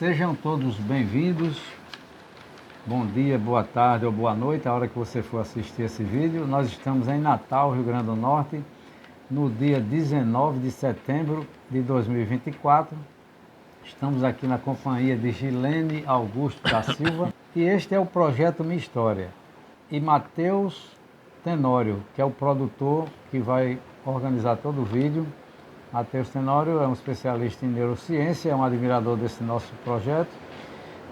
Sejam todos bem-vindos. Bom dia, boa tarde ou boa noite, a hora que você for assistir esse vídeo. Nós estamos em Natal, Rio Grande do Norte, no dia 19 de setembro de 2024. Estamos aqui na companhia de Gilene Augusto da Silva e este é o projeto Minha História. E Matheus Tenório, que é o produtor que vai organizar todo o vídeo. Matheus Tenório é um especialista em neurociência, é um admirador desse nosso projeto,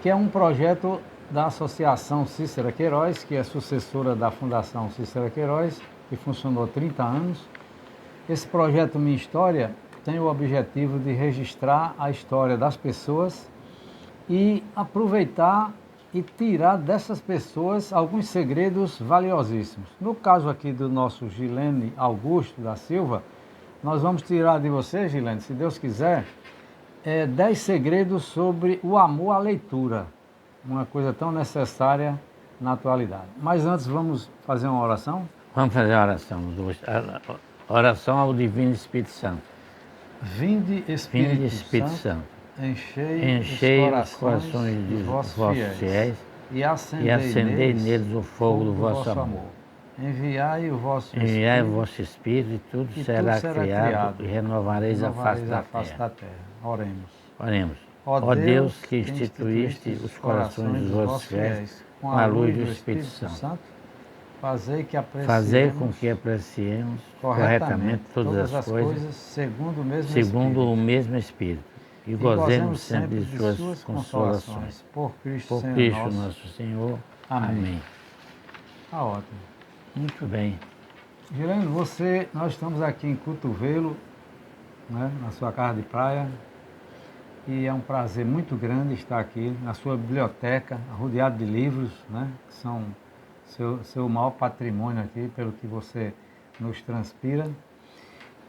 que é um projeto da Associação Cícera Queiroz, que é sucessora da Fundação Cícera Queiroz, que funcionou há 30 anos. Esse projeto Minha História tem o objetivo de registrar a história das pessoas e aproveitar e tirar dessas pessoas alguns segredos valiosíssimos. No caso aqui do nosso Gilene Augusto da Silva, nós vamos tirar de você, Gilene, se Deus quiser, 10 segredos sobre o amor à leitura, uma coisa tão necessária na atualidade. Mas antes vamos fazer uma oração? Vamos fazer a oração. A oração ao Divino Espírito Santo. Vinde Espírito Santo, enchei os corações de vossos fiéis e acendei neles o fogo do vosso amor. Enviai o vosso Espírito e tudo será criado e renovareis a face da terra. Oremos. Ó Deus, que instituíste os corações dos vossos fiéis com a luz do Espírito Santo, fazei com que apreciemos corretamente todas as coisas segundo o mesmo Espírito e gozemos sempre de suas consolações. Por Cristo nosso Senhor. Amém. Tá ótimo. Muito bem. Gilene, nós estamos aqui em Cotovelo, né, na sua casa de praia, e é um prazer muito grande estar aqui na sua biblioteca, rodeado de livros, né, que são seu maior patrimônio aqui, pelo que você nos transpira.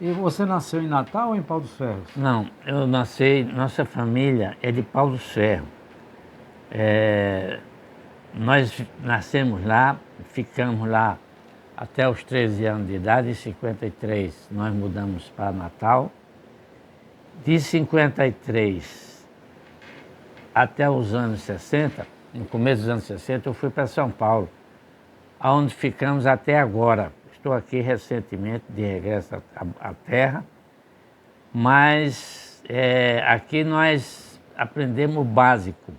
E você nasceu em Natal ou em Pau dos Ferros? Não, eu nasci, nossa família é de Pau dos Ferros. Nós nascemos lá, ficamos lá até os 13 anos de idade. Em 53 nós mudamos para Natal. De 53 até os anos 60, no começo dos anos 60, eu fui para São Paulo, onde ficamos até agora. Estou aqui recentemente de regresso à terra, mas aqui nós aprendemos o básico.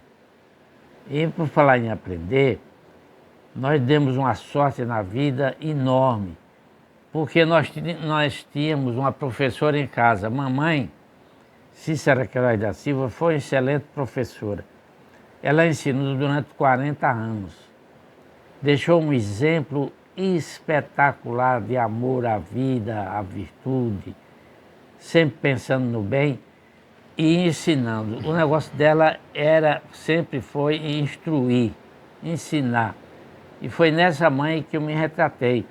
E por falar em aprender, nós demos uma sorte na vida enorme, porque nós tínhamos uma professora em casa. Mamãe, Cícera Queiroz da Silva, foi uma excelente professora. Ela ensinou durante 40 anos. Deixou um exemplo espetacular de amor à vida, à virtude, sempre pensando no bem e ensinando. O negócio dela sempre foi instruir, ensinar. E foi nessa mãe que eu me retratei.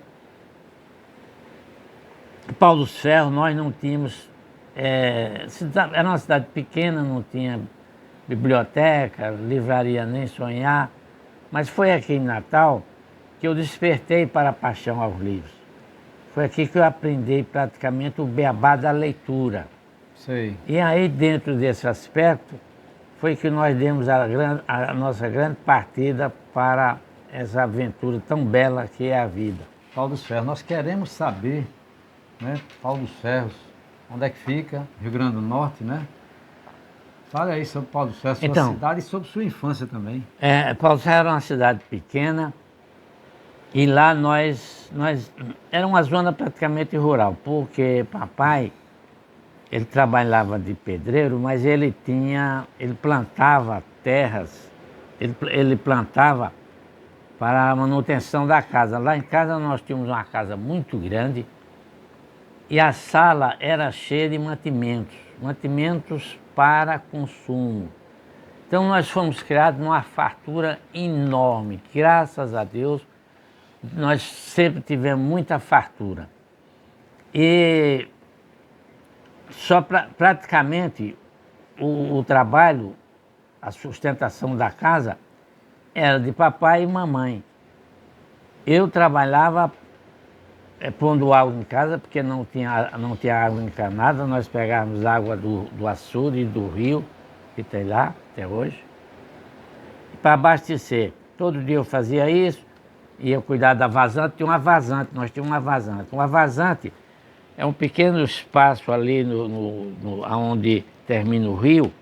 Pau dos Ferros, nós não tínhamos... era uma cidade pequena, não tinha biblioteca, livraria, nem sonhar. Mas foi aqui em Natal que eu despertei para a paixão aos livros. Foi aqui que eu aprendi praticamente o beabá da leitura. Sei. E aí, dentro desse aspecto, foi que nós demos a nossa grande partida para essa aventura tão bela que é a vida. Pau dos Ferros, nós queremos saber, né, Pau dos Ferros, onde é que fica, Rio Grande do Norte, né? Fale aí sobre Pau dos Ferros, sua cidade e sobre sua infância também. Pau dos Ferros era uma cidade pequena e lá era uma zona praticamente rural, porque papai, ele trabalhava de pedreiro, mas ele plantava terras, ele plantava para a manutenção da casa. Lá em casa nós tínhamos uma casa muito grande e a sala era cheia de mantimentos para consumo. Então nós fomos criados numa fartura enorme. Graças a Deus, nós sempre tivemos muita fartura. E praticamente o trabalho, a sustentação da casa, era de papai e mamãe. Eu trabalhava pondo água em casa, porque não tinha água encanada, nós pegávamos água do açude e do rio que tem lá até hoje, para abastecer. Todo dia eu fazia isso, ia cuidar da vazante, tinha uma vazante, nós tínhamos uma vazante. Uma vazante é um pequeno espaço ali onde termina o rio,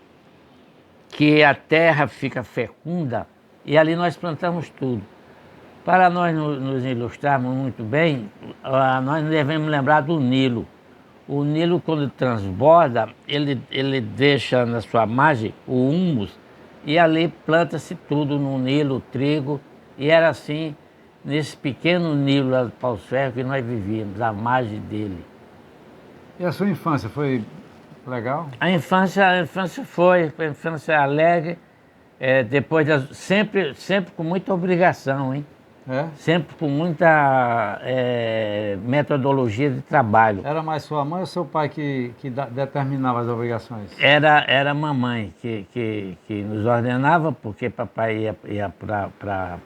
que a terra fica fecunda e ali nós plantamos tudo. Para nós nos ilustrarmos muito bem, nós devemos lembrar do Nilo. O Nilo, quando transborda, ele deixa na sua margem o humus e ali planta-se tudo no Nilo, trigo, e era assim, nesse pequeno Nilo lá do Paus Ferro que nós vivíamos, à margem dele. E a sua infância foi legal? A infância foi a infância alegre, depois sempre com muita obrigação, hein? É? Sempre com muita metodologia de trabalho. Era mais sua mãe ou seu pai que determinava as obrigações? Era a mamãe que nos ordenava, porque papai ia para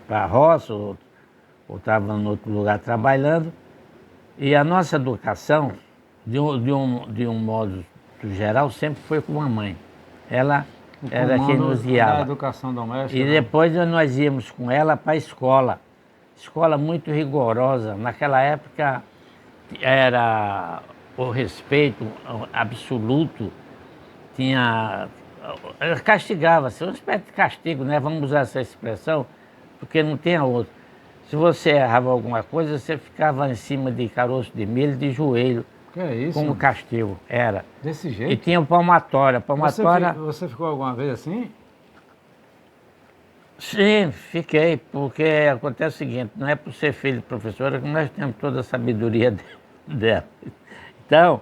a roça ou estava em outro lugar trabalhando. E a nossa educação, de um modo geral, sempre foi com a mãe. Ela era quem nos guiava. Da educação doméstica. E depois nós íamos com ela para a escola. Escola muito rigorosa. Naquela época era o respeito absoluto. Castigava-se, uma espécie de castigo, né? Vamos usar essa expressão, porque não tem a outra. Se você errava alguma coisa, você ficava em cima de caroço de milho, de joelho. Que é isso? Como castigo, era. Desse jeito? E tinha o palmatória. Você ficou alguma vez assim? Sim, fiquei, porque acontece o seguinte, não é por ser filho de professora que nós temos toda a sabedoria dela. Então,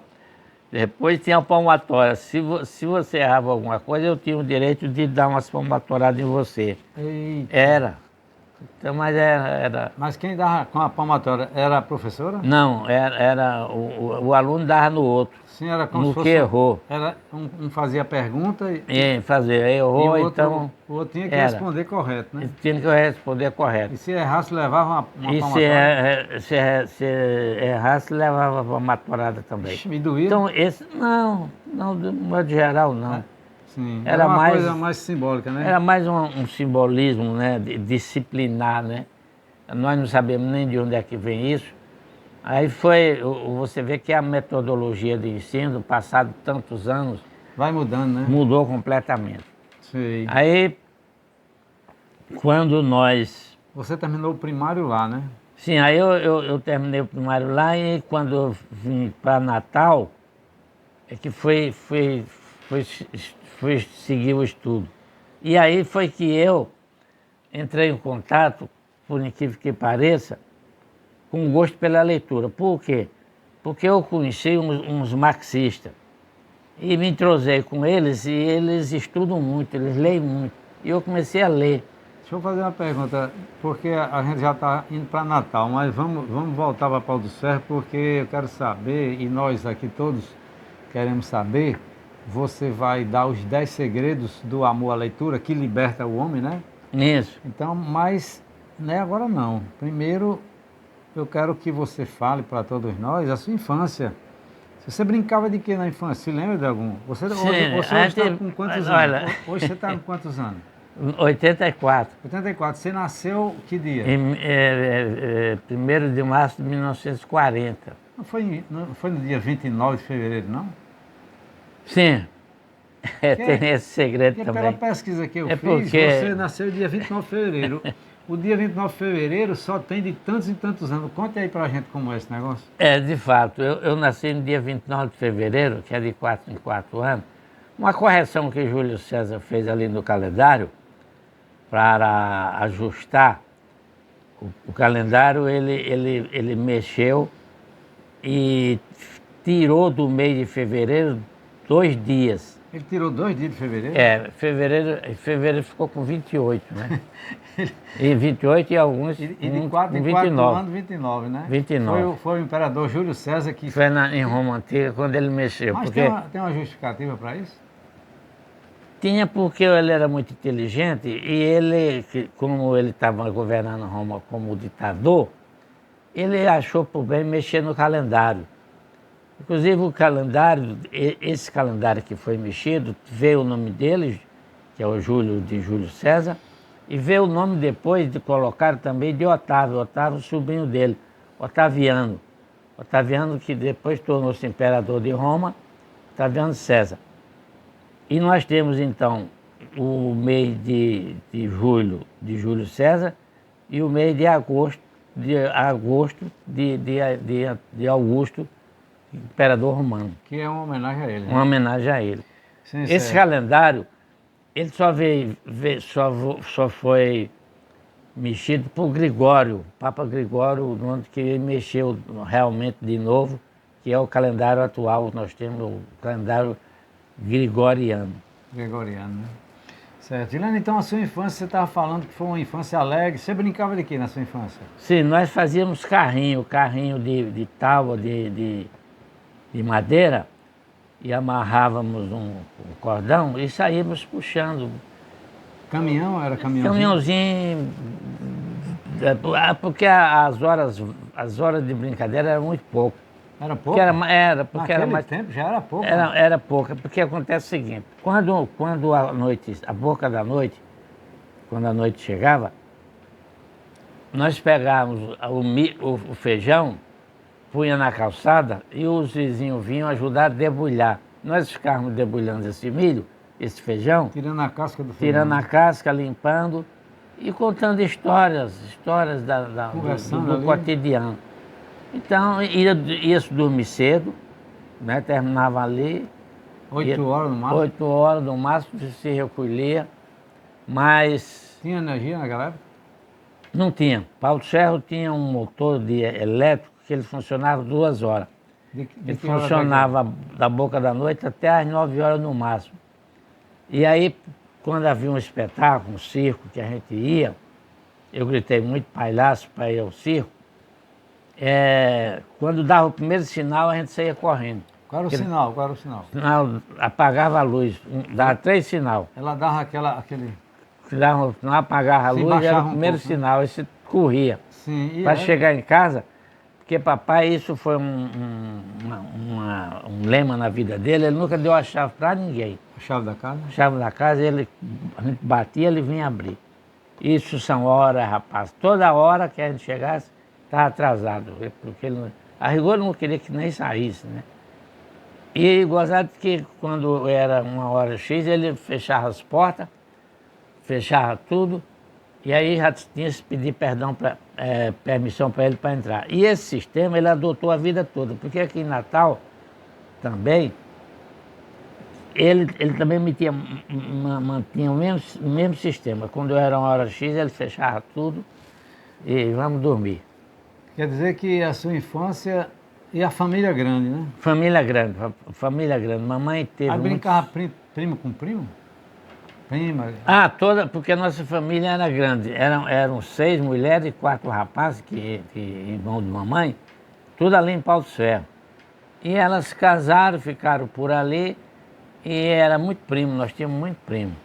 depois tinha o palmatória. Se você errava alguma coisa, eu tinha o direito de dar umas palmatoradas em você. Eita. Era. Então, mas era... Mas quem dava com a palmatória era a professora? Não, o aluno dava no outro. Sim, era como no se fosse... que errou. Era, um fazia pergunta e fazia, errou, o outro, então... O outro tinha que responder correto, né? Tinha que responder correto. E se errasse, levava uma palmatória? Se errasse, levava uma matorada também. Ixi, me doía? Então, não, de modo geral, não. Sim, era uma coisa mais simbólica, né? Era mais um simbolismo, né, de disciplinar, né? Nós não sabemos nem de onde é que vem isso. Aí você vê que a metodologia de ensino, passado tantos anos... Vai mudando, né? Mudou completamente. Sim. Aí, quando nós... Você terminou o primário lá, né? Sim, aí eu terminei o primário lá e quando eu vim para Natal, é que fui seguir o estudo. E aí foi que eu entrei em contato, por incrível que pareça, com gosto pela leitura. Por quê? Porque eu conheci uns marxistas e me entrosei com eles e eles estudam muito, eles leem muito. E eu comecei a ler. Deixa eu fazer uma pergunta, porque a gente já está indo para Natal, mas vamos voltar para Pau dos Ferros, porque eu quero saber, e nós aqui todos queremos saber, você vai dar os 10 segredos do amor à leitura, que liberta o homem, né? Isso. Então, mas não é agora não. Primeiro, eu quero que você fale para todos nós a sua infância. Você brincava de que na infância? Se lembra de algum? Você está com quantos anos? Hoje você está com quantos anos? 84. 84. Você nasceu que dia? 1º de março de 1940. Não foi no dia 29 de fevereiro, não? Sim. Tem esse segredo porque também. Pela pesquisa que eu fiz, porque... você nasceu dia 29 de fevereiro. O dia 29 de fevereiro só tem de tantos e tantos anos. Conte aí pra gente como é esse negócio. De fato. Eu nasci no dia 29 de fevereiro, que é de 4 em 4 anos. Uma correção que Júlio César fez ali no calendário, para ajustar o calendário, ele mexeu e tirou do mês de fevereiro 2 dias. Ele tirou 2 dias de fevereiro? Fevereiro ficou com 28, né? E 28 e alguns e de 4 em 29. 4 anos, 29, né? 29. Foi o imperador Júlio César que... Foi em Roma Antiga, quando ele mexeu. Mas porque... tem uma justificativa para isso? Tinha, porque ele era muito inteligente e ele, como ele estava governando Roma como ditador, ele achou por bem mexer no calendário. Inclusive o calendário, esse calendário que foi mexido, veio o nome dele, que é o Júlio de Júlio César, e veio o nome depois de colocar também de Otávio, Otávio, sobrinho dele, Otaviano. Otaviano que depois tornou-se imperador de Roma, Otaviano César. E nós temos então o mês de julho de Júlio César e o mês de agosto de Augusto, imperador romano. Que é uma homenagem a ele. Né? Uma homenagem a ele. Sim, Esse certo. calendário, ele só foi mexido por Gregório, Papa Gregório, que ele mexeu realmente de novo, que é o calendário atual. Nós temos o calendário gregoriano. Gregoriano, né? Certo. Ilana, então a sua infância, você estava falando que foi uma infância alegre. Você brincava de quê na sua infância? Sim, nós fazíamos carrinho de tábua de madeira, e amarrávamos um cordão e saíamos puxando. Caminhão? Era caminhãozinho? Caminhãozinho, porque as horas de brincadeira eram muito pouco. Era pouco? Porque Naquele tempo já era pouco? Era pouca, porque acontece o seguinte, quando a boca da noite, quando a noite chegava, nós pegávamos o feijão, punha na calçada e os vizinhos vinham ajudar a debulhar. Nós ficávamos debulhando esse milho, esse feijão, Tirando a casca do feijão. tirando a casca, limpando e contando histórias do cotidiano. Então, ia dormir cedo, né? Terminava ali. 8 horas no máximo? 8 horas no máximo, se recolhia, mas... Tinha energia naquela época? Não tinha. Paulo Ferro tinha um motor elétrico que ele funcionava 2 horas. Ele funcionava da boca da noite até às 9 horas no máximo. E aí, quando havia um espetáculo, um circo que a gente ia, eu gritei muito palhaço para ir ao circo, quando dava o primeiro sinal, a gente saía correndo. Qual era o sinal? Qual era o sinal? Sinal, apagava a luz, dava 3 sinal. Ela dava aquele... Dava, não apagava a luz, era o primeiro sinal, aí você corria. Sim, para chegar em casa, porque papai, isso foi um lema na vida dele, ele nunca deu a chave para ninguém. A chave da casa? A chave da casa, a gente batia, ele vinha abrir. Isso são horas, rapaz. Toda hora que a gente chegasse, estava atrasado, porque ele, a rigor não queria que nem saísse, né? E gozado que quando era 1h X, ele fechava as portas, fechava tudo, e aí já tinha que pedir permissão para ele para entrar. E esse sistema ele adotou a vida toda, porque aqui em Natal também, ele também mantinha o mesmo sistema. Quando era 1h X, ele fechava tudo e vamos dormir. Quer dizer que a sua infância e a família grande, né? Família grande. Mamãe teve... Aí brincava primo com primo? Prima? Porque a nossa família era grande. Eram 6 mulheres e 4 rapazes, irmão de mamãe, tudo ali em Paulo Ferro. E elas casaram, ficaram por ali, e era muito primo, nós tínhamos muito primo.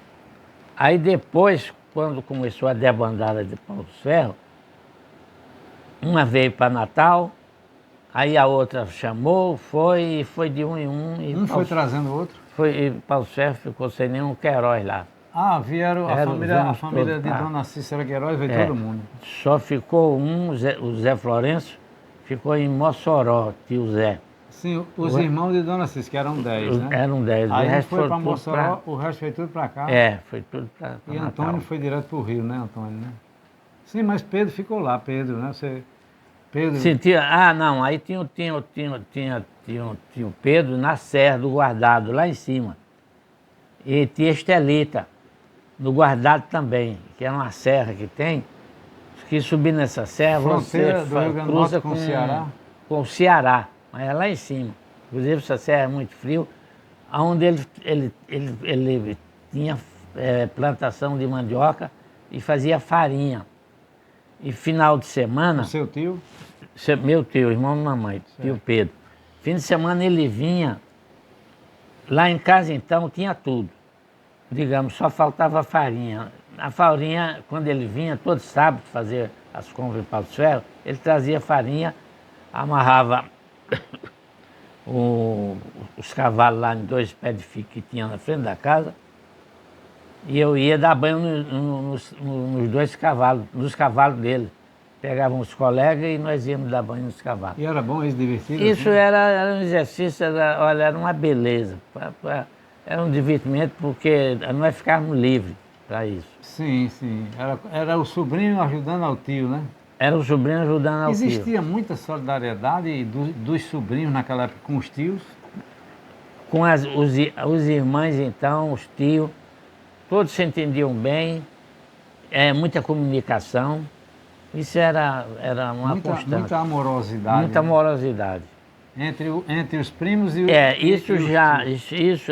Aí depois, quando começou a debandada de Paulo Ferro, uma veio para Natal, aí a outra chamou, foi de um em um. E um foi trazendo o outro? E Paulo Ferro ficou sem nenhum Queiroz lá. Vieram a família de Dona Cícera Queiroz, veio todo mundo. Só ficou o Zé Florencio, ficou em Mossoró, tio Zé. Sim, os irmãos de Dona Cícera, que eram 10, né? Eram 10. Aí foi para Mossoró, o resto foi tudo para cá. Foi tudo para E Antônio foi direto para o Rio, né, Antônio? Né? Sim, mas Pedro ficou lá, Pedro, né? Pedro... Sim, não, aí tinha o Pedro na Serra do Guardado, lá em cima. E tinha Estelita, no Guardado também, que é uma serra que tem, que subir nessa serra, fronteira do Rio Grande do Norte com o Ceará? Com o Ceará, mas é lá em cima. Inclusive essa serra é muito frio, onde ele tinha plantação de mandioca e fazia farinha. E final de semana... O seu tio? Meu tio, irmão da mamãe, tio Pedro. Fim de semana ele vinha, lá em casa então tinha tudo. Digamos, só faltava farinha. A farinha, quando ele vinha, todo sábado fazer as compras para o ferro, ele trazia farinha, amarrava os cavalos lá em 2 pés de figo que tinha na frente da casa. E eu ia dar banho nos 2 cavalos, nos cavalos dele. Pegavam os colegas e nós íamos dar banho nos cavalos. E era bom, isso, divertido? Isso assim? era um exercício, olha, era uma beleza. Era um divertimento porque nós ficávamos livres para isso. Sim, sim. Era o sobrinho ajudando ao tio, né? Era o sobrinho ajudando ao tio. Existia muita solidariedade dos sobrinhos naquela época com os tios? Com os irmãos, então, os tios, todos se entendiam bem, muita comunicação. Isso era uma constante. Muita amorosidade. Muita né? amorosidade. Entre os primos e os Isso e os já, tios.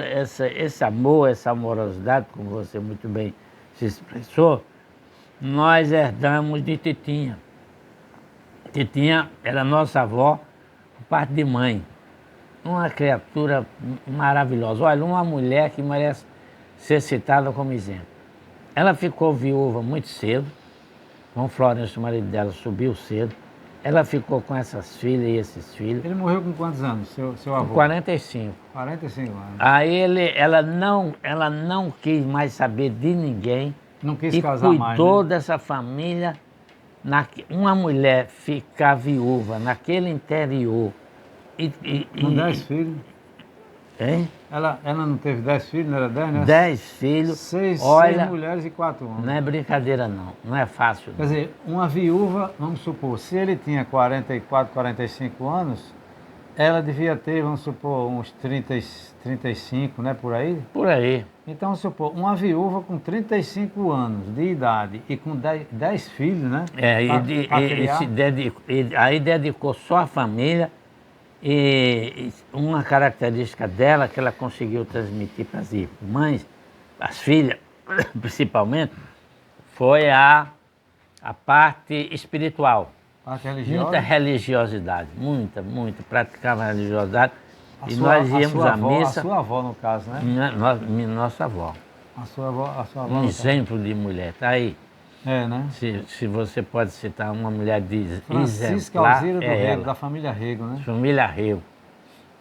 esse amor, essa amorosidade, como você muito bem se expressou, nós herdamos de Titinha. Titinha era nossa avó, por parte de mãe. Uma criatura maravilhosa. Olha, uma mulher que merece ser citada como exemplo. Ela ficou viúva muito cedo. João Florencio, o marido dela, subiu cedo. Ela ficou com essas filhas e esses filhos. Ele morreu com quantos anos, seu avô? Com 45. 45 anos. Aí ela não quis mais saber de ninguém. Não quis e casar mais, cuidou né? dessa família. Uma mulher ficar viúva naquele interior. Com 10 filhos. Hein? Ela não teve 10 filhos, não era 10, né? 10 filhos. 6 Olha, mulheres e 4 homens. não é brincadeira não, não é fácil. Não. Quer dizer, uma viúva, vamos supor, se ele tinha 44, 45 anos, ela devia ter, vamos supor, uns 35, né, por aí? Por aí. Então, vamos supor, uma viúva com 35 anos de idade e com 10 filhos, né? Aí dedicou só a família e uma característica dela que ela conseguiu transmitir para as irmãs, as filhas, principalmente, foi a parte espiritual. Parte religiosa. Muita religiosidade, muita, praticava religiosidade. E nós íamos à missa. A sua avó, no caso, né? Nossa avó. A sua avó. Um exemplo de mulher, tá aí. É, né? Se você pode citar uma mulher de Francisca exemplar, Alzira do Rego, ela. da família Rego, né? Família Rego.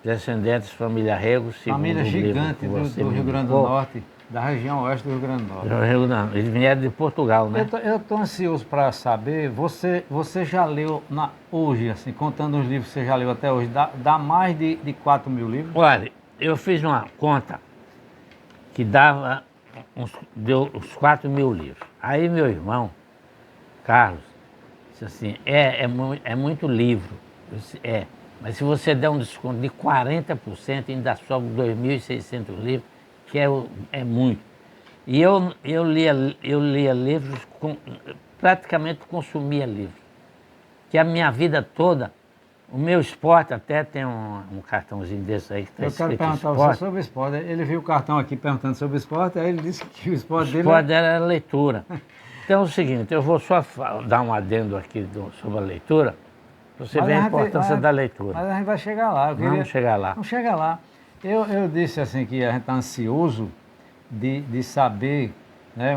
Descendentes de família Rego, segundo Família o livro gigante que você do me Rio Grande do indicou. Norte, da região oeste do Rio Grande do Norte. Eles vieram de Portugal, né? Eu estou ansioso para saber, você já leu hoje, assim, contando os livros que você já leu até hoje, dá mais de 4 mil livros? Olha, eu fiz uma conta que deu uns 4 mil livros. Aí meu irmão, Carlos, disse assim, é muito livro. Eu disse, mas se você der um desconto de 40%, ainda sobra 2.600 livros, que é muito. E eu lia livros, praticamente consumia livros. Que a minha vida toda, o meu esporte, até tem um cartãozinho desse aí que está escrito Eu quero perguntar esporte. você sobre o esporte. Ele viu o cartão aqui perguntando sobre o esporte, aí ele disse que o esporte dele... O esporte dela era leitura. Então é o seguinte, eu vou só dar um adendo aqui sobre a leitura, para você ver a importância da leitura. Mas a gente vai chegar lá. Vamos chegar lá. Vamos chegar lá. Eu disse assim que a gente está ansioso de saber, né,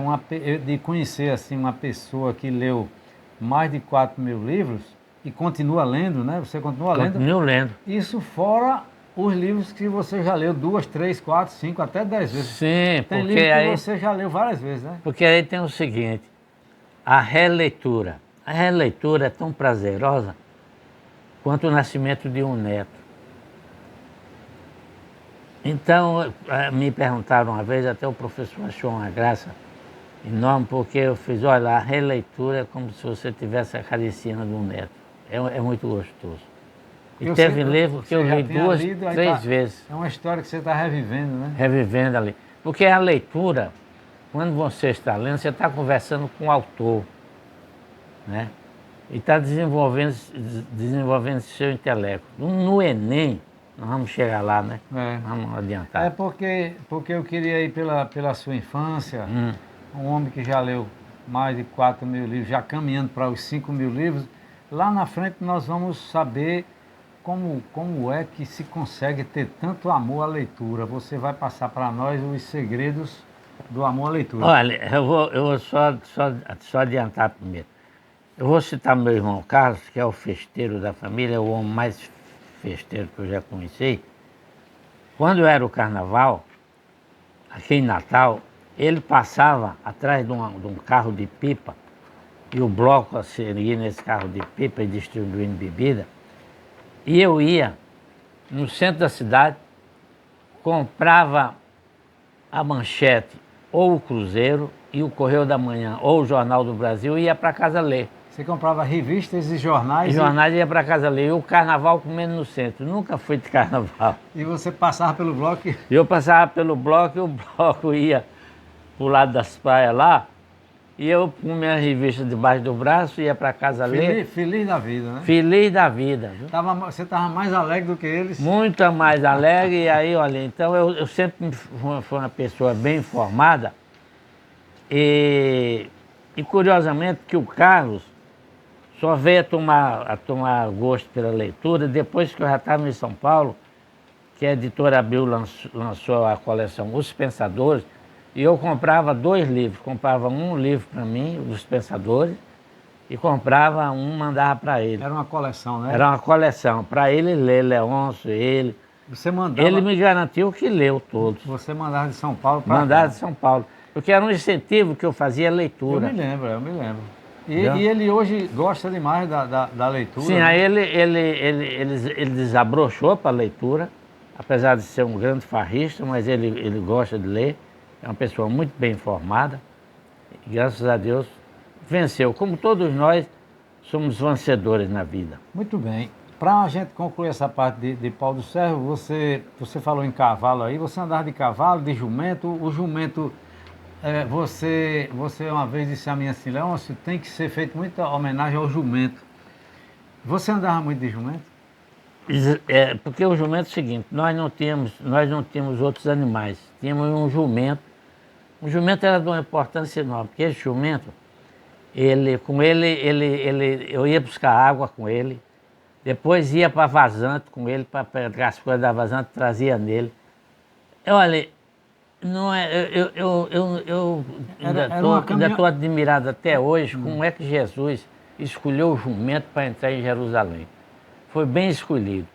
de conhecer assim, uma pessoa que leu mais de 4 mil livros e continua lendo, né? Você continua lendo. Continuo lendo. Isso fora os livros que você já leu 2, 3, 4, 5, até 10 vezes. Sim, Tem porque livro aí... que você já leu várias vezes, né? Porque aí tem o seguinte, a releitura. A releitura é tão prazerosa quanto o nascimento de um neto. Então, me perguntaram uma vez, até o professor achou uma graça enorme, porque eu fiz, olha, a releitura é como se você estivesse acariciando de um neto. É muito gostoso. E teve livro que eu li 2, 3 vezes. É uma história que você está revivendo, né? Revivendo ali. Porque a leitura, quando você está lendo, você está conversando com o autor, né? E está desenvolvendo seu intelecto. No Enem, nós vamos chegar lá, né? Vamos adiantar. É porque eu queria ir pela sua infância, um homem que já leu mais de 4 mil livros, já caminhando para os 5 mil livros. Lá na frente nós vamos saber como é que se consegue ter tanto amor à leitura. Você vai passar para nós os segredos do amor à leitura. Olha, eu vou só adiantar primeiro. Eu vou citar meu irmão Carlos, que é o festeiro da família, o homem mais festeiro que eu já conheci, quando era o carnaval, aqui em Natal, ele passava atrás de um carro de pipa, e o bloco seria nesse carro de pipa e distribuindo bebida, e eu ia no centro da cidade, comprava a Manchete ou o Cruzeiro e o Correio da Manhã ou o Jornal do Brasil e ia para casa ler. Você comprava revistas e jornais? E jornais ia para casa ler. E o carnaval comendo no centro. Nunca fui de carnaval. E você passava pelo bloco? Eu passava pelo bloco e o bloco ia pro lado das praias lá. E eu com minha revista debaixo do braço, ia para casa ler. Feliz da vida, né? Feliz da vida. Viu? Você estava mais alegre do que eles? Muito mais alegre. E aí, olha, então eu sempre fui uma pessoa bem informada. E curiosamente que o Carlos só veio a tomar gosto pela leitura depois que eu já estava em São Paulo, que a editora Abril lançou a coleção Os Pensadores, e eu comprava 2 livros. Comprava um livro para mim, Os Pensadores, e comprava um, mandava para ele. Era uma coleção, né? Era uma coleção, para ele ler, Leôncio, ele. Você mandava... Ele me garantiu que leu todos. Você mandava de São Paulo para Mandava de São Paulo. Porque era um incentivo que eu fazia a leitura. Eu me lembro. E ele hoje gosta demais da leitura. Sim, né? aí ele desabrochou para a leitura, apesar de ser um grande farrista, mas ele gosta de ler, é uma pessoa muito bem informada, e graças a Deus venceu. Como todos nós, somos vencedores na vida. Muito bem. Para a gente concluir essa parte de Pau do Serro, você falou em cavalo aí, você andava de cavalo, de jumento, o jumento... você uma vez disse a mim assim, Leôncio, tem que ser feita muita homenagem ao jumento. Você andava muito de jumento? Porque o jumento é o seguinte, nós não tínhamos outros animais, tínhamos um jumento. O jumento era de uma importância enorme, porque esse jumento, eu ia buscar água com ele, depois ia para vazante com ele, para pegar as coisas da vazante, trazia nele. Olha, não é, eu ainda estou admirado até hoje como é que Jesus escolheu o jumento para entrar em Jerusalém. Foi bem escolhido,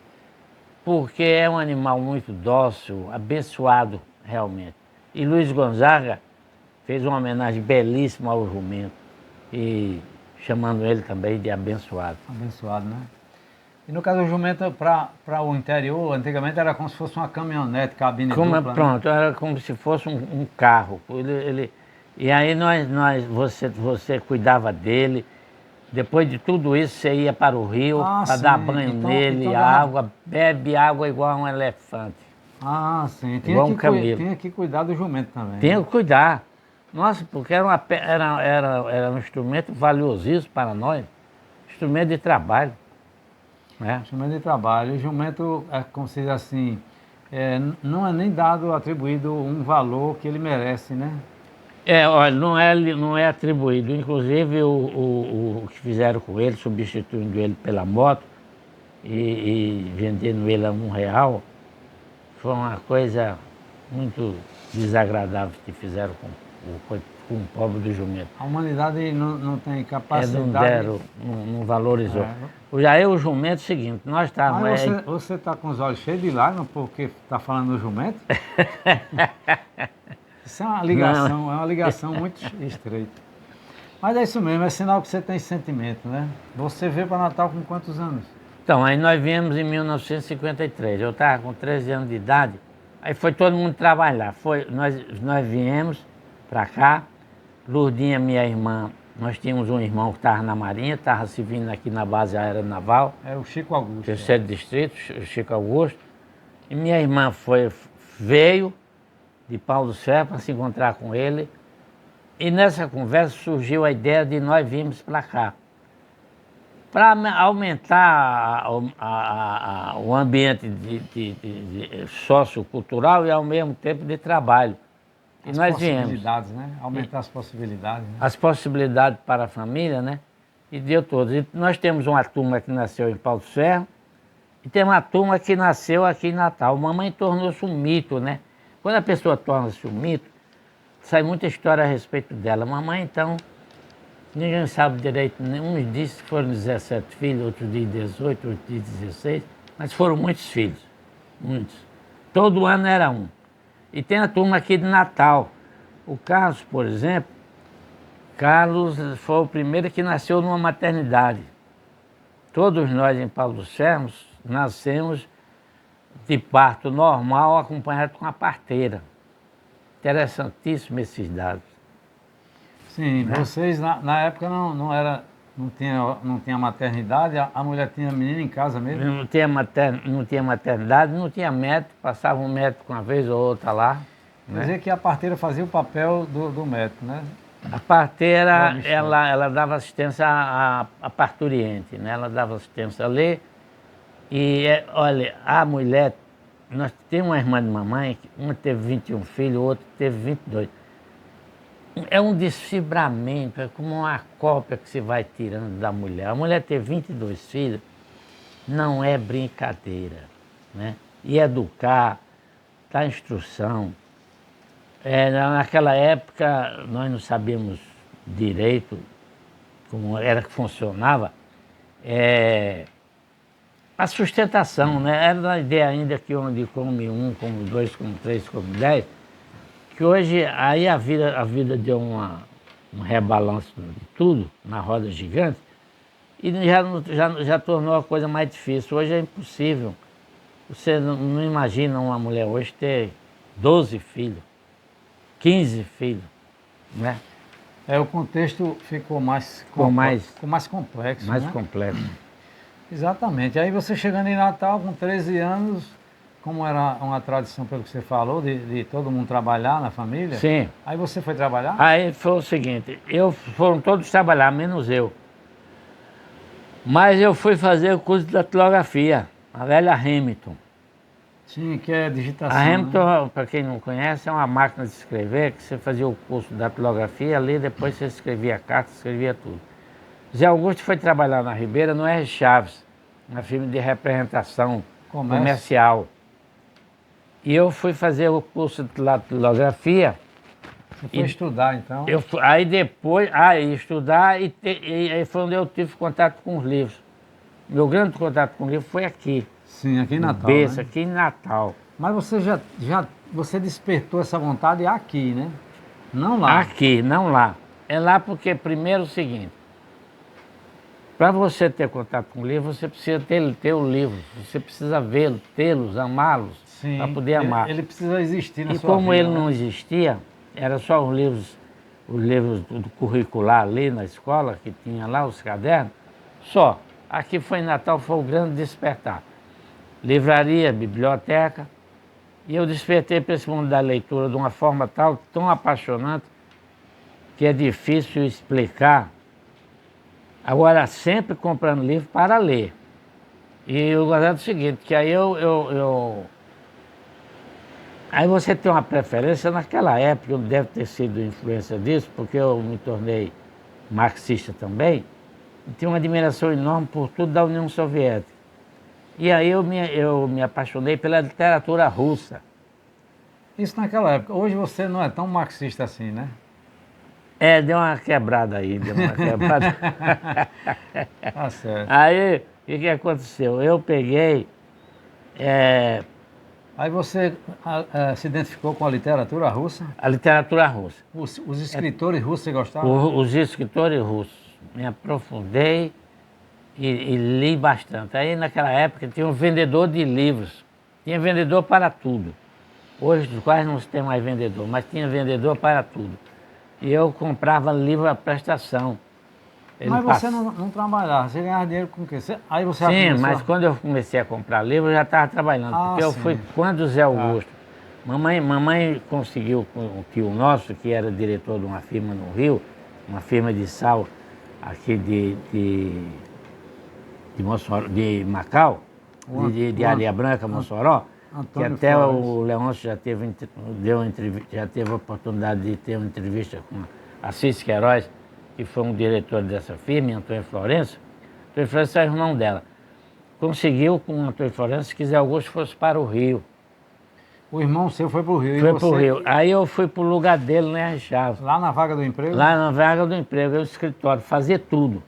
porque é um animal muito dócil, abençoado realmente. E Luiz Gonzaga fez uma homenagem belíssima ao jumento, e chamando ele também de abençoado. Abençoado, né? E no caso, o jumento para o interior, antigamente era como se fosse uma caminhonete, cabine dupla. Pronto, né? Era como se fosse um carro. E aí você cuidava dele. Depois de tudo isso, você ia para o rio para dar banho nele, bebe água igual um elefante. Ah, sim. Igual um camelo. Tinha que cuidar do jumento também. Tinha que cuidar. Nossa, porque era um instrumento valiosíssimo para nós, instrumento de trabalho. Né? Jumento de trabalho. O jumento, como se diz assim, não é nem dado, atribuído um valor que ele merece, né? Olha, não é atribuído. Inclusive o que fizeram com ele, substituindo ele pela moto e vendendo ele a R$1, foi uma coisa muito desagradável que fizeram com o pobre do jumento. A humanidade não tem capacidade... Não valorizou. Já o jumento é o seguinte, nós estávamos... Mas você está com os olhos cheios de lágrimas porque está falando do jumento? Isso é uma ligação muito estreita. Mas é isso mesmo, é sinal que você tem sentimento, né? Você veio para Natal com quantos anos? Então, aí nós viemos em 1953, eu estava com 13 anos de idade, aí foi todo mundo trabalhar. Nós viemos para cá, Lourdinha, minha irmã, nós tínhamos um irmão que estava na Marinha, estava servindo aqui na base aérea naval. Era o Chico Augusto. Terceiro distrito, Chico Augusto. E minha irmã veio de Pau do Serro para se encontrar com ele. E nessa conversa surgiu a ideia de nós virmos para cá. Para aumentar o ambiente de sociocultural e ao mesmo tempo de trabalho. E nós viemos. Possibilidades, né? Aumentar as possibilidades. Né? As possibilidades para a família, né? E deu todas. E nós temos uma turma que nasceu em Pau do Serro e tem uma turma que nasceu aqui em Natal. Mamãe tornou-se um mito, né? Quando a pessoa torna-se um mito, sai muita história a respeito dela. Mamãe, então, ninguém sabe direito. Uns dizem que foram 17 filhos, outros dizem 18, outros dizem 16. Mas foram muitos filhos, muitos. Todo ano era um. E tem a turma aqui de Natal. O Carlos, por exemplo, Carlos foi o primeiro que nasceu numa maternidade. Todos nós em Paulo dos Ferros nascemos de parto normal acompanhado com a parteira. Interessantíssimo esses dados. Sim, vocês na época não tinha maternidade, a mulher tinha menina em casa mesmo? Não tinha maternidade, não tinha médico, passava um médico uma vez ou outra lá. Quer dizer que a parteira fazia o papel do médico, né? A parteira, ela dava assistência à parturiente, né? Ela dava assistência ali. E, olha, a mulher, nós temos uma irmã de mamãe, uma teve 21 filhos, o outro teve 22. É um desfibramento, é como uma cópia que se vai tirando da mulher. A mulher ter 22 filhos não é brincadeira, né? E educar, dar instrução. Naquela época, nós não sabíamos direito como era que funcionava a sustentação, né? Era a ideia ainda que onde come um, come dois, come três, come 10, que hoje aí a vida deu um rebalanço de tudo, na roda gigante, e já tornou a coisa mais difícil. Hoje é impossível. Você não imagina uma mulher hoje ter 12 filhos. 15 filhos, né? O contexto ficou mais complexo, mais né? complexo. Exatamente. Aí você chegando em Natal com 13 anos, como era uma tradição, pelo que você falou, de todo mundo trabalhar na família? Sim. Aí você foi trabalhar? Aí foi o seguinte, foram todos trabalhar, menos eu. Mas eu fui fazer o curso de datilografia, a velha Hamilton. Sim, que é digitação. A Hamilton, né? para quem não conhece, é uma máquina de escrever, que você fazia o curso de datilografia, ali depois você escrevia carta, escrevia tudo. Zé Augusto foi trabalhar na Ribeira, no R. Chaves, na firma de representação comercial. E eu fui fazer o curso de datilografia. Você foi estudar, então? Aí depois, estudar, e aí foi onde eu tive contato com os livros. Meu grande contato com o livro foi aqui. Sim, aqui em Natal, né? Aqui em Natal. Mas você você despertou essa vontade aqui, né? Não lá. Aqui, não lá. É lá porque, primeiro, é o seguinte, para você ter contato com o livro, você precisa ter o livro, você precisa vê-lo, tê-los, amá-los, para poder amar. Ele precisa existir na sua vida. E como ele né? não existia, era só os livros do curricular ali na escola, que tinha lá os cadernos, só. Aqui foi em Natal, foi o grande despertar. Livraria, biblioteca, e eu despertei para esse mundo da leitura de uma forma tão apaixonante, que é difícil explicar. Agora, sempre comprando livro para ler. E eu gostava do seguinte, que aí aí você tem uma preferência, naquela época, eu deve ter sido influência disso, porque eu me tornei marxista também, e tinha uma admiração enorme por tudo da União Soviética. E aí eu me apaixonei pela literatura russa. Isso naquela época. Hoje você não é tão marxista assim, né? Deu uma quebrada aí, deu uma quebrada. Tá certo. Aí, o que aconteceu? Eu peguei... Aí você se identificou com a literatura russa? A literatura russa. Os escritores russos você gostava? Os escritores russos. Me aprofundei e li bastante. Aí naquela época tinha um vendedor de livros. Tinha vendedor para tudo. Hoje quase não se tem mais vendedor, mas tinha vendedor para tudo. E eu comprava livro à prestação. Mas você não trabalhava, você ganhava dinheiro com o quê? Aí você Sim, mas quando eu comecei a comprar livro, eu já estava trabalhando. Porque eu fui quando o Zé Augusto. Mamãe conseguiu com o tio nosso, que era diretor de uma firma no Rio, uma firma de sal aqui de Macau, de Areia Branca, Mossoró, que até o Leôncio já teve a oportunidade de ter uma entrevista com Assis Queiroz, que foi um diretor dessa firma, Antônio Florencio. Antônio Florencio é o irmão dela. Conseguiu com o Antônio Florencio que Zé Augusto fosse para o Rio. O irmão seu foi para o Rio? Foi para o Rio. Aí eu fui para o lugar dele, né, Chaves? Lá na vaga do emprego? Lá na vaga do emprego, eu no escritório, fazia tudo.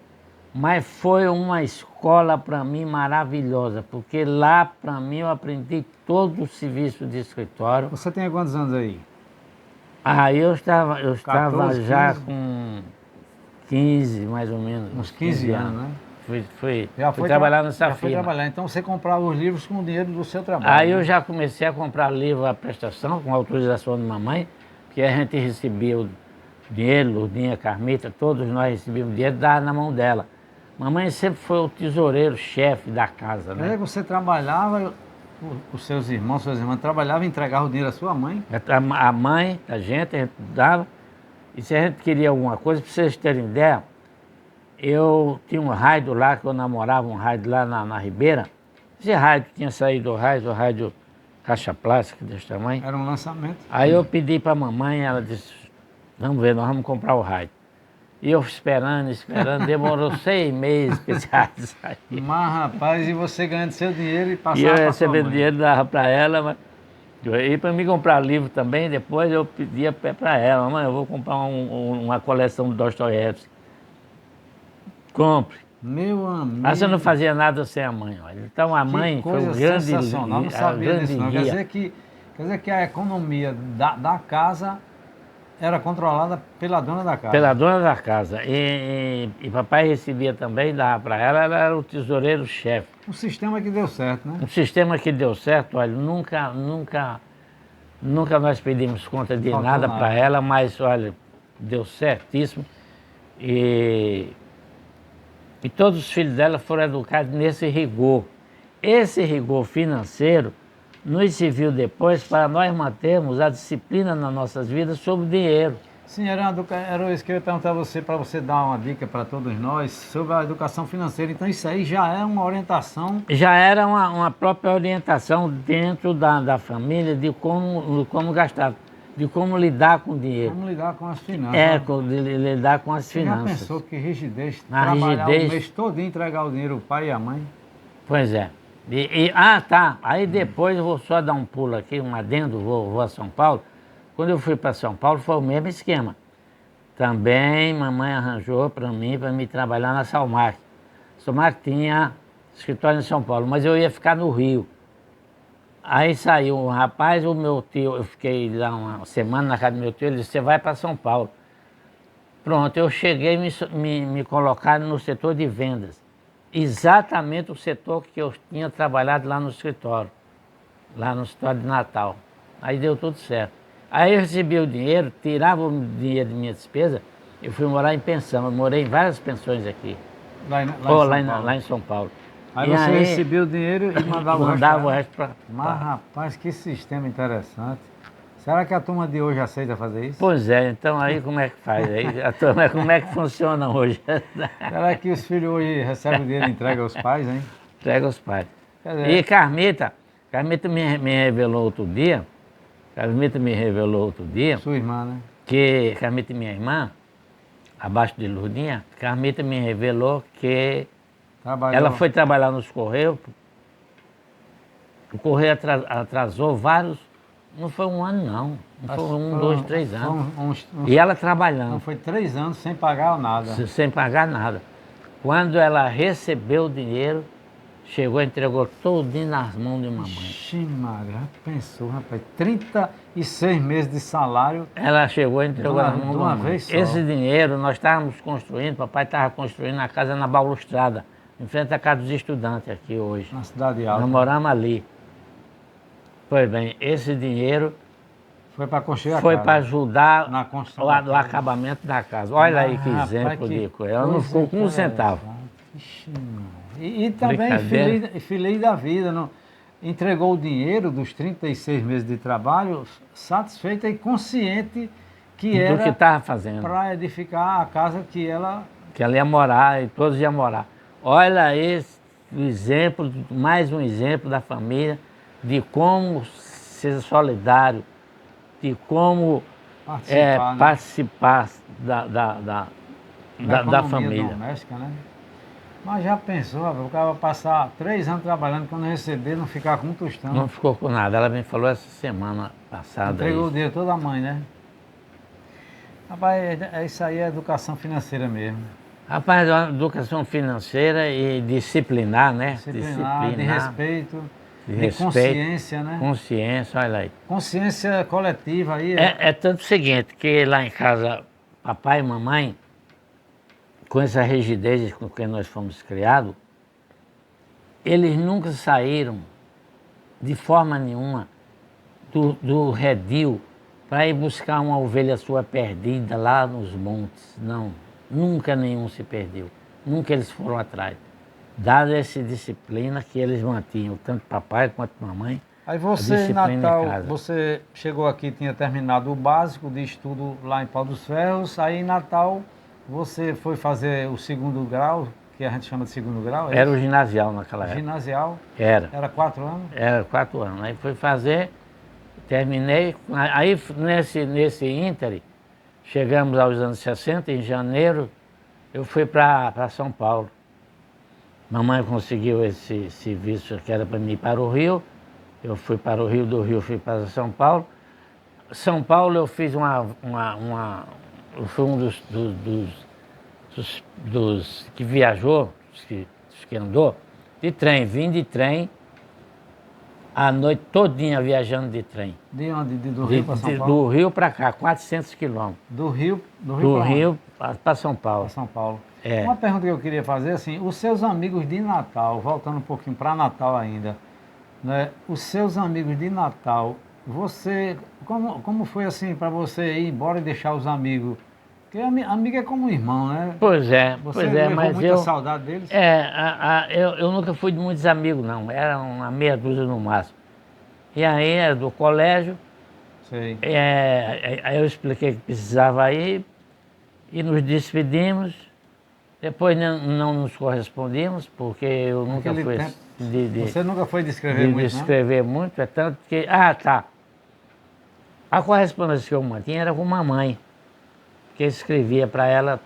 Mas foi uma escola para mim maravilhosa, porque lá para mim eu aprendi todo o serviço de escritório. Você tem quantos anos aí? Aí eu estava 14, já 15? com 15, mais ou menos. Uns 15 anos, né? Fui Foi trabalhar nessa já foi firma. trabalhar. Então você comprava os livros com o dinheiro do seu trabalho. Aí eu né? já comecei a comprar livro à prestação, com autorização de mamãe, porque a gente recebia o dinheiro, Lourdinha, Carmita, todos nós recebíamos dinheiro, dava na mão dela. Mamãe sempre foi o tesoureiro, chefe da casa, né? Aí você trabalhava, os seus irmãos, suas irmãs trabalhavam e entregavam o dinheiro à sua mãe? A mãe da gente, a gente dava, e se a gente queria alguma coisa, para vocês terem ideia, eu tinha um rádio lá, que eu namorava um rádio lá na Ribeira. Esse rádio tinha saído do rádio caixa plástica desse tamanho. Era um lançamento. Aí eu pedi para a mamãe, ela disse, vamos ver, nós vamos comprar o rádio. E eu esperando, demorou 6 meses para esse rádio sair. Mas, rapaz, e você ganhando seu dinheiro e passava E eu para sua recebendo mãe? dinheiro, dava para ela, mas... E para mim comprar livro também, depois eu pedia para ela, mãe, eu vou comprar uma coleção do Dostoiévski. Compre. Meu amigo. Mas você não fazia nada sem a mãe, olha. Então a mãe que foi coisa um grande... sensacional, não sabia disso não. guia. Quer dizer que a economia da casa era controlada pela dona da casa. Pela dona da casa. E papai recebia também, dava para ela, ela era o tesoureiro-chefe. Um sistema que deu certo, né? Um sistema que deu certo, olha, nunca nós pedimos conta de Faltou nada nada. para ela, mas olha, deu certíssimo. E todos os filhos dela foram educados nesse rigor. Esse rigor financeiro nos serviu depois para nós mantermos a disciplina nas nossas vidas sobre o dinheiro. Sim, era isso que eu ia perguntar a você, para você dar uma dica para todos nós sobre a educação financeira. Então isso aí já é uma orientação. Já era uma própria orientação dentro da família de como gastar, de como lidar com o dinheiro. Como lidar com as finanças. De lidar com as Você finanças. já pensou que rigidez, Na trabalhar rigidez. o mês todo e entregar o dinheiro ao pai e à mãe? Pois é. Tá. Aí depois eu vou só dar um pulo aqui, um adendo, vou a São Paulo. Quando eu fui para São Paulo foi o mesmo esquema. Também mamãe arranjou para me trabalhar na Salmac. Salmac tinha escritório em São Paulo, mas eu ia ficar no Rio. Aí saiu um rapaz, o meu tio, eu fiquei lá uma semana na casa do meu tio, ele disse, você vai para São Paulo. Pronto, eu cheguei e me colocaram no setor de vendas. Exatamente o setor que eu tinha trabalhado lá no escritório de Natal. Aí deu tudo certo. Aí eu recebi o dinheiro, tirava o dinheiro de minha despesa, eu fui morar em pensão. Eu morei em várias pensões aqui, lá em São Paulo. Aí E você recebia o dinheiro e mandava o resto para... Mas, rapaz, que sistema interessante. Será que a turma de hoje aceita fazer isso? Pois é, então aí como é que faz? Aí, como é que funciona hoje? Será que os filhos hoje recebem o dinheiro e entregam aos pais, hein? Entrega aos pais. Quer dizer, E Carmita me revelou outro dia, sua irmã, né? que Carmita, minha irmã, abaixo de Lourdinha, Carmita me revelou que Trabalhou. ela foi trabalhar nos Correios, o Correio atrasou vários, não foi um ano não, foi 2, 3 anos. E ela trabalhando. Não foi 3 anos sem pagar nada. Sem pagar nada. Quando ela recebeu o dinheiro, chegou e entregou todinho nas mãos de mamãe. Ixi, Maria, pensou, rapaz, 36 meses de salário. Ela chegou e entregou nas mãos de de uma mamãe. vez só. Esse dinheiro nós estávamos construindo, papai estava construindo a casa na Balustrada, em frente à casa dos estudantes aqui hoje. Na Cidade Alta. Nós moramos ali. Pois bem, esse dinheiro Foi para construir a foi casa. para ajudar Na construção o da casa. acabamento da casa. Olha aí que Rapaz, exemplo que de coisa. Ela não ficou com um centavo. Ixi, e também Brincadeira. feliz da vida. Não? Entregou o dinheiro dos 36 meses de trabalho satisfeita e consciente que Do que era estava fazendo. para edificar a casa que ela... Que ela ia morar e todos iam morar. Olha esse exemplo, mais um exemplo da família, de como ser solidário, de como participar, da economia família. doméstica, né? Mas já pensou, rapaz, o cara vai passar 3 anos trabalhando, quando receber, não ficar com um tostão. Não ficou com nada. Ela me falou essa semana passada. Entregou o Isso. dinheiro toda a mãe, né? Rapaz, isso aí é educação financeira mesmo. Rapaz, a educação financeira e disciplinar, né? Disciplinar, de respeito, de de respeito, consciência, né? consciência, olha aí. Consciência coletiva aí. É tanto o seguinte, que lá em casa, papai e mamãe, com essa rigidez com que nós fomos criados, eles nunca saíram de forma nenhuma do redil para ir buscar uma ovelha sua perdida lá nos montes. Não, nunca nenhum se perdeu. Nunca eles foram atrás. Dada essa disciplina que eles mantinham, tanto papai quanto mamãe. Aí você, em Natal, você chegou aqui, tinha terminado o básico de estudo lá em Pau dos Ferros, aí em Natal você foi fazer o segundo grau, que a gente chama de segundo grau? Era o ginasial naquela época. Ginasial? Era. Era 4 anos? Era 4 anos. Aí fui fazer, terminei, aí nesse íntere, chegamos aos anos 60, em janeiro, eu fui para São Paulo. Mamãe conseguiu esse serviço que era para mim ir para o Rio, eu fui para o Rio, do Rio fui para São Paulo. São Paulo eu fiz eu fui um dos que viajou, dos que andou, de trem, vim de trem, a noite todinha viajando de trem. De onde? Do Rio para São Paulo? Do Rio para cá, 400 quilômetros. Do Rio para São Paulo. Para São Paulo. É. Uma pergunta que eu queria fazer, assim, os seus amigos de Natal, voltando um pouquinho para Natal ainda, né? Os seus amigos de Natal, você, como foi assim para você ir embora e deixar os amigos? Porque amigo é como um irmão, né? Pois é, você levou mas muita saudade deles? Eu nunca fui de muitos amigos, não. Era uma meia dúzia no máximo. E aí, era do colégio. Sei. Aí eu expliquei que precisava ir e nos despedimos. Depois não nos correspondimos, porque eu nunca fui você nunca foi de escrever muito, de escrever muito, é tanto que... Ah, tá. A correspondência que eu mantinha era com mamãe, que eu escrevia para ela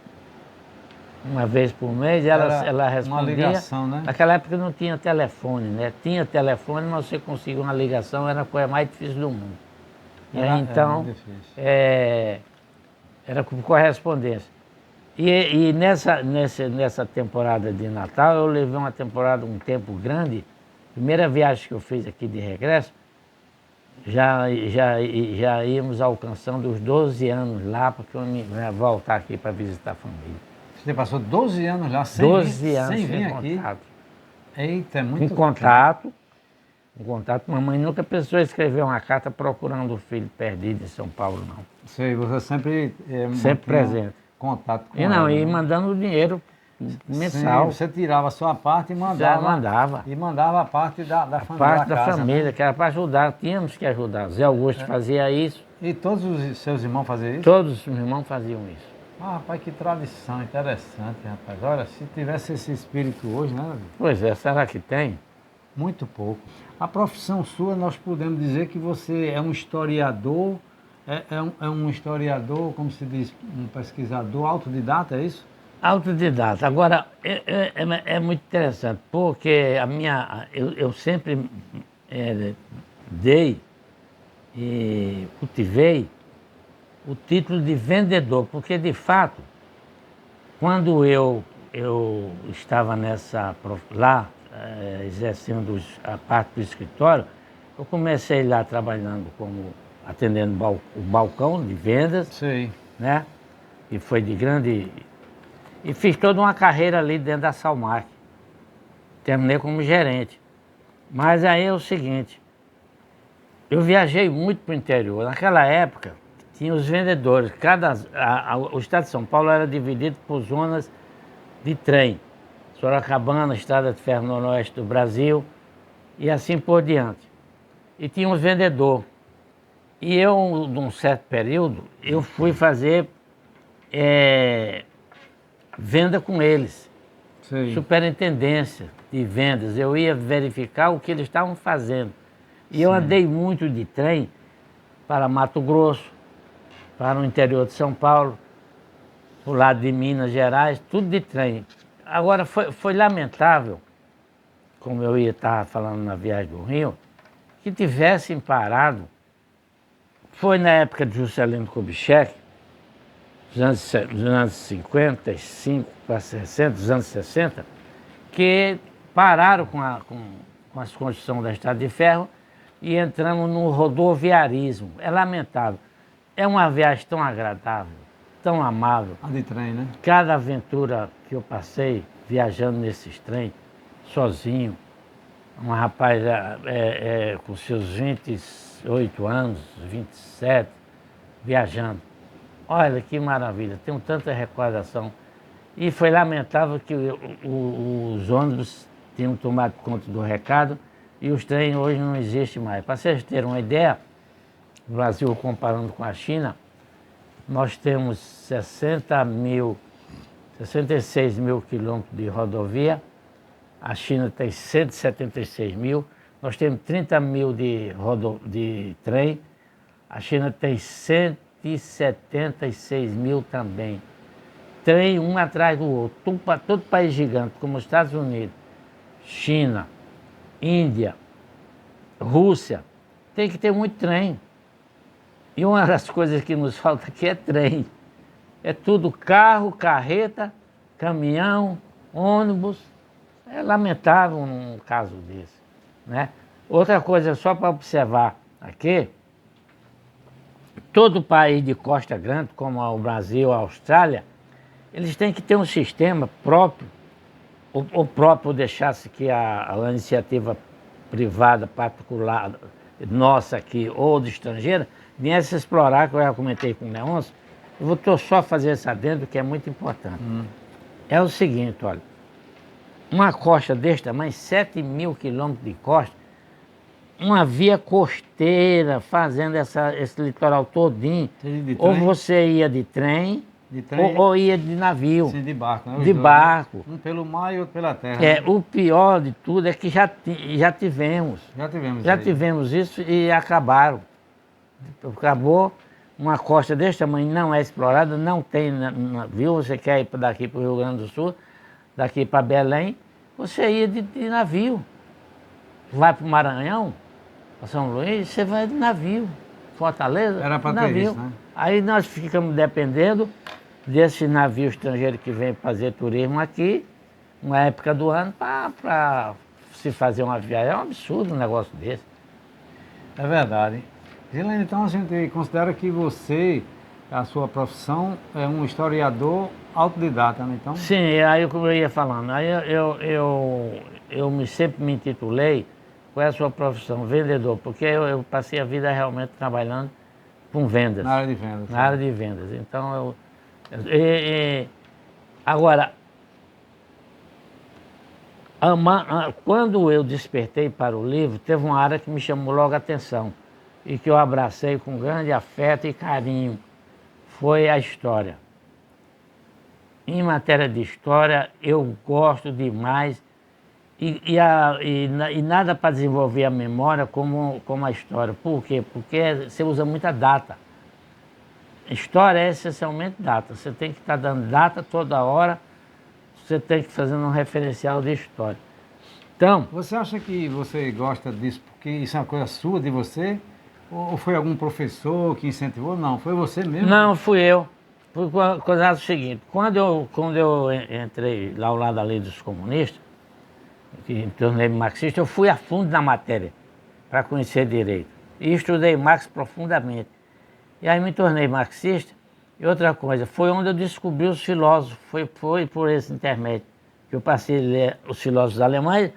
uma vez por mês, e ela respondia. Uma ligação, né? Naquela época não tinha telefone, né? Tinha telefone, mas você conseguia uma ligação, era a coisa mais difícil do mundo. E aí, então, era com correspondência. E nessa temporada de Natal, eu levei uma temporada, um tempo grande. Primeira viagem que eu fiz aqui de regresso, já íamos alcançando os 12 anos lá, porque eu ia voltar aqui para visitar a família. Você passou 12 anos lá sem 12 anos sem vir aqui? Contato. Eita, é muito... Com contato. Mamãe nunca pensou em escrever uma carta procurando o filho perdido em São Paulo, não. Sei, você sempre... sempre presente. Contato com ela, né? Mandando dinheiro mensal. Sim, você tirava a sua parte e mandava. Já mandava. E mandava a parte da família. A parte da casa, família, né? que era para ajudar, tínhamos que ajudar. Zé Augusto fazia isso. E todos os seus irmãos faziam isso? Todos os irmãos faziam isso. Ah, rapaz, que tradição interessante, rapaz. Olha, se tivesse esse espírito hoje, né, Davi? Pois é, será que tem? Muito pouco. A profissão sua, nós podemos dizer que você é um historiador, é um historiador, como se diz, um pesquisador autodidata, é isso? Autodidata. Agora, é muito interessante, porque eu sempre dei e cultivei o título de vendedor, porque, de fato, quando eu estava lá, exercendo a parte do escritório, eu comecei lá trabalhando atendendo o balcão de vendas. Sei. Né? E foi de grande... E fiz toda uma carreira ali dentro da Salmac. Terminei como gerente. Mas aí é o seguinte, eu viajei muito para o interior. Naquela época, tinha os vendedores. O estado de São Paulo era dividido por zonas de trem. Sorocabana, Estrada de Ferro Noroeste do Brasil, e assim por diante. E tinha uns vendedores. E eu, num certo período, eu fui fazer venda com eles. Sei. Superintendência de vendas. Eu ia verificar o que eles estavam fazendo. E eu andei muito de trem para Mato Grosso, para o interior de São Paulo, para o lado de Minas Gerais, tudo de trem. Agora, foi lamentável, como eu ia estar falando na viagem do Rio, que tivessem parado. Foi na época de Juscelino Kubitschek, dos anos 55 para 60, dos anos 60, que pararam com a construção da estrada de ferro e entramos no rodoviarismo. É lamentável. É uma viagem tão agradável, tão amável. A de trem, né? Cada aventura que eu passei viajando nesses trens, sozinho, um rapaz com seus 28 anos, 27, viajando. Olha que maravilha, tenho tanta recordação. E foi lamentável que os ônibus tinham tomado conta do recado e os trens hoje não existem mais. Para vocês terem uma ideia, o Brasil comparando com a China, nós temos 66 mil quilômetros de rodovia, a China tem 176 mil, nós temos 30 mil de trem, a China tem 176 mil também. Trem um atrás do outro, todo país gigante, como os Estados Unidos, China, Índia, Rússia, tem que ter muito trem. E uma das coisas que nos falta aqui é trem. É tudo carro, carreta, caminhão, ônibus. É lamentável um caso desse, né? Outra coisa, só para observar aqui, todo país de costa grande, como o Brasil, a Austrália, eles têm que ter um sistema próprio, ou próprio deixasse que a iniciativa privada, particular, nossa aqui, ou de estrangeira, viesse explorar, que eu já comentei com o Leôncio. Eu vou só fazer esse adendo, que é muito importante. É o seguinte, olha, uma costa desse tamanho, 7 mil quilômetros de costa, uma via costeira fazendo esse litoral todinho, ou você ia de trem, ou ia de navio. Sim, de barco, né? De barco. Um pelo mar e outro pela terra. Né? O pior de tudo é que já tivemos. Já tivemos isso e acabaram. Acabou, uma costa desse tamanho não é explorada, não tem navio. Você quer ir daqui para o Rio Grande do Sul, daqui para Belém, você ia de navio. Vai para o Maranhão, para São Luís, você vai de navio. Fortaleza, era para navio. Ter isso, né? Aí nós ficamos dependendo desse navio estrangeiro que vem fazer turismo aqui, uma época do ano, para se fazer uma viagem. É um absurdo um negócio desse. É verdade. Gilene, então a gente considera que você, a sua profissão, é um historiador autodidata, né? Então... Sim, aí como eu ia falando, aí eu sempre me intitulei, qual é a sua profissão? Vendedor, porque eu passei a vida realmente trabalhando com vendas. Na área de vendas. Na área de vendas. Então, agora, quando eu despertei para o livro, teve uma área que me chamou logo a atenção e que eu abracei com grande afeto e carinho. Foi a história. Em matéria de história, eu gosto demais e nada para desenvolver a memória como a história. Por quê? Porque você usa muita data. História é essencialmente data. Você tem que estar dando data toda hora, você tem que fazer um referencial de história. Então... Você acha que você gosta disso porque isso é uma coisa sua, de você? Ou foi algum professor que incentivou? Não, foi você mesmo? Não, fui eu. Por coisa do seguinte, quando eu entrei lá ao lado da lei dos comunistas, que me tornei marxista, eu fui a fundo na matéria para conhecer direito. E estudei Marx profundamente. E aí me tornei marxista. E outra coisa, foi onde eu descobri os filósofos, foi por esse intermédio que eu passei a ler os filósofos alemães.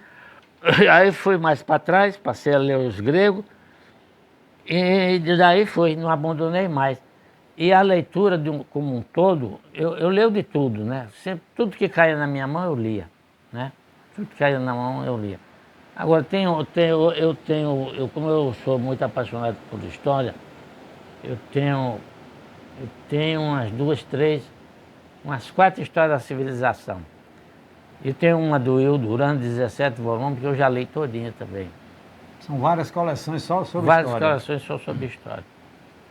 Aí fui mais para trás, passei a ler os gregos. E daí foi, não abandonei mais. E a leitura como um todo, eu leio de tudo, né? Sempre, tudo que caía na minha mão eu lia, né? Tudo que caía na mão eu lia. Agora, como eu sou muito apaixonado por história, eu tenho umas 4 histórias da civilização. E tem uma do Hildo Durando, 17 volumes, que eu já li todinha também. São várias coleções só sobre várias história? Várias coleções só sobre história.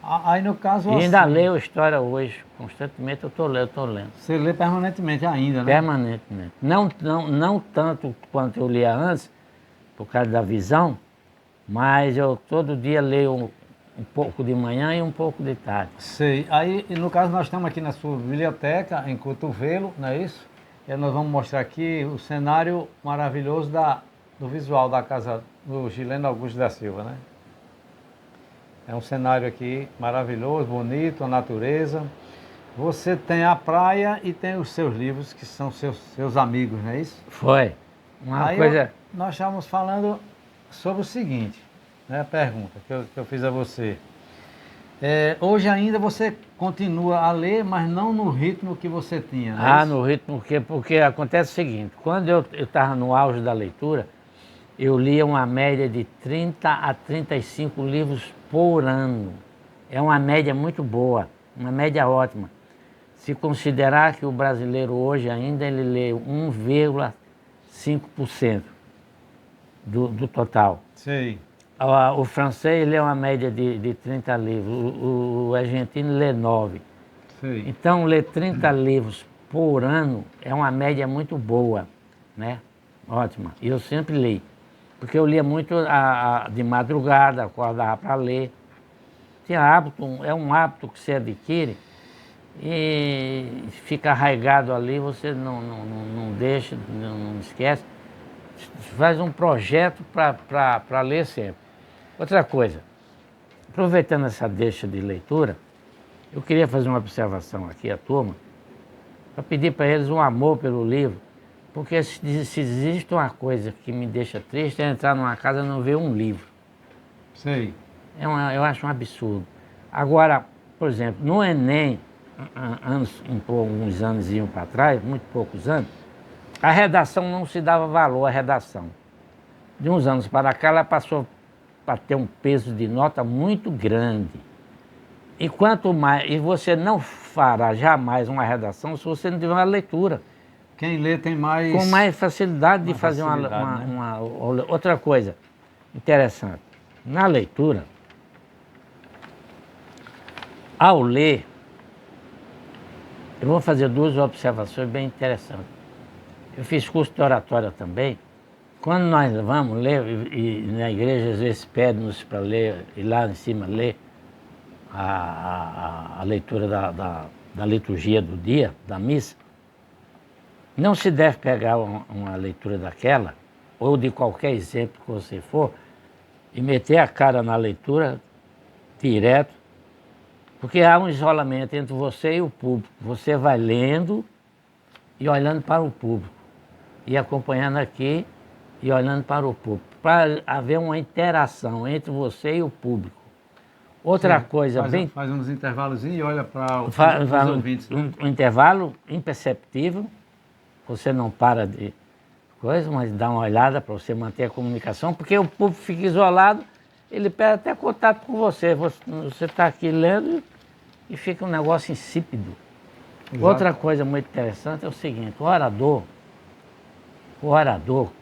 Aí no caso... E ainda leio história hoje, constantemente eu estou lendo. Você lê permanentemente ainda, né? Permanentemente. Não tanto quanto eu lia antes, por causa da visão, mas eu todo dia leio Um pouco de manhã e um pouco de tarde. Sei. Aí, e no caso, nós estamos aqui na sua biblioteca, em Cotovelo, não é isso? E nós vamos mostrar aqui o cenário maravilhoso do visual da casa do Gileno Augusto da Silva, né? É um cenário aqui maravilhoso, bonito, a natureza. Você tem a praia e tem os seus livros, que são seus amigos, não é isso? Foi. Uma Aí coisa... nós estávamos falando sobre o seguinte, né, a pergunta que eu fiz a você. Hoje ainda você continua a ler, mas não no ritmo que você tinha, não é isso? no ritmo, porque acontece o seguinte, quando eu estava no auge da leitura, eu lia uma média de 30 a 35 livros por ano. É uma média muito boa, uma média ótima. Se considerar que o brasileiro hoje ainda ele lê 1,5% do total. Sei. O francês lê uma média de 30 livros, o argentino lê 9. Sei. Então, ler 30 livros por ano é uma média muito boa, né? Ótima. E eu sempre li, porque eu lia muito de madrugada, acordava para ler. Tinha hábito, é um hábito que você adquire e fica arraigado ali, você não deixa, não esquece. Faz um projeto para ler sempre. Outra coisa, aproveitando essa deixa de leitura, eu queria fazer uma observação aqui à turma, para pedir para eles um amor pelo livro, porque se existe uma coisa que me deixa triste é entrar numa casa e não ver um livro. Sei. Eu acho um absurdo. Agora, por exemplo, no Enem, alguns anos iam para trás, muito poucos anos, a redação não se dava valor à redação. De uns anos para cá, ela passou a ter um peso de nota muito grande. E quanto mais, e você não fará jamais uma redação se você não tiver uma leitura. Quem lê tem mais... Com mais facilidade de fazer facilidade, uma outra coisa interessante. Na leitura, ao ler, eu vou fazer duas observações bem interessantes. Eu fiz curso de oratória também. Quando nós vamos ler, e na igreja às vezes pedem-nos para ler, e lá em cima ler a leitura da liturgia do dia, da missa, não se deve pegar uma leitura daquela, ou de qualquer exemplo que você for, e meter a cara na leitura direto, porque há um isolamento entre você e o público. Você vai lendo e olhando para o público, e acompanhando aqui e olhando para o público, para haver uma interação entre você e o público. Outra coisa faz uns intervalos e olha para os ouvintes. Um intervalo imperceptível, você não para de coisa, mas dá uma olhada para você manter a comunicação, porque o público fica isolado, ele perde até contato com você. Você está aqui lendo e fica um negócio insípido. Exato. Outra coisa muito interessante é o seguinte, o orador,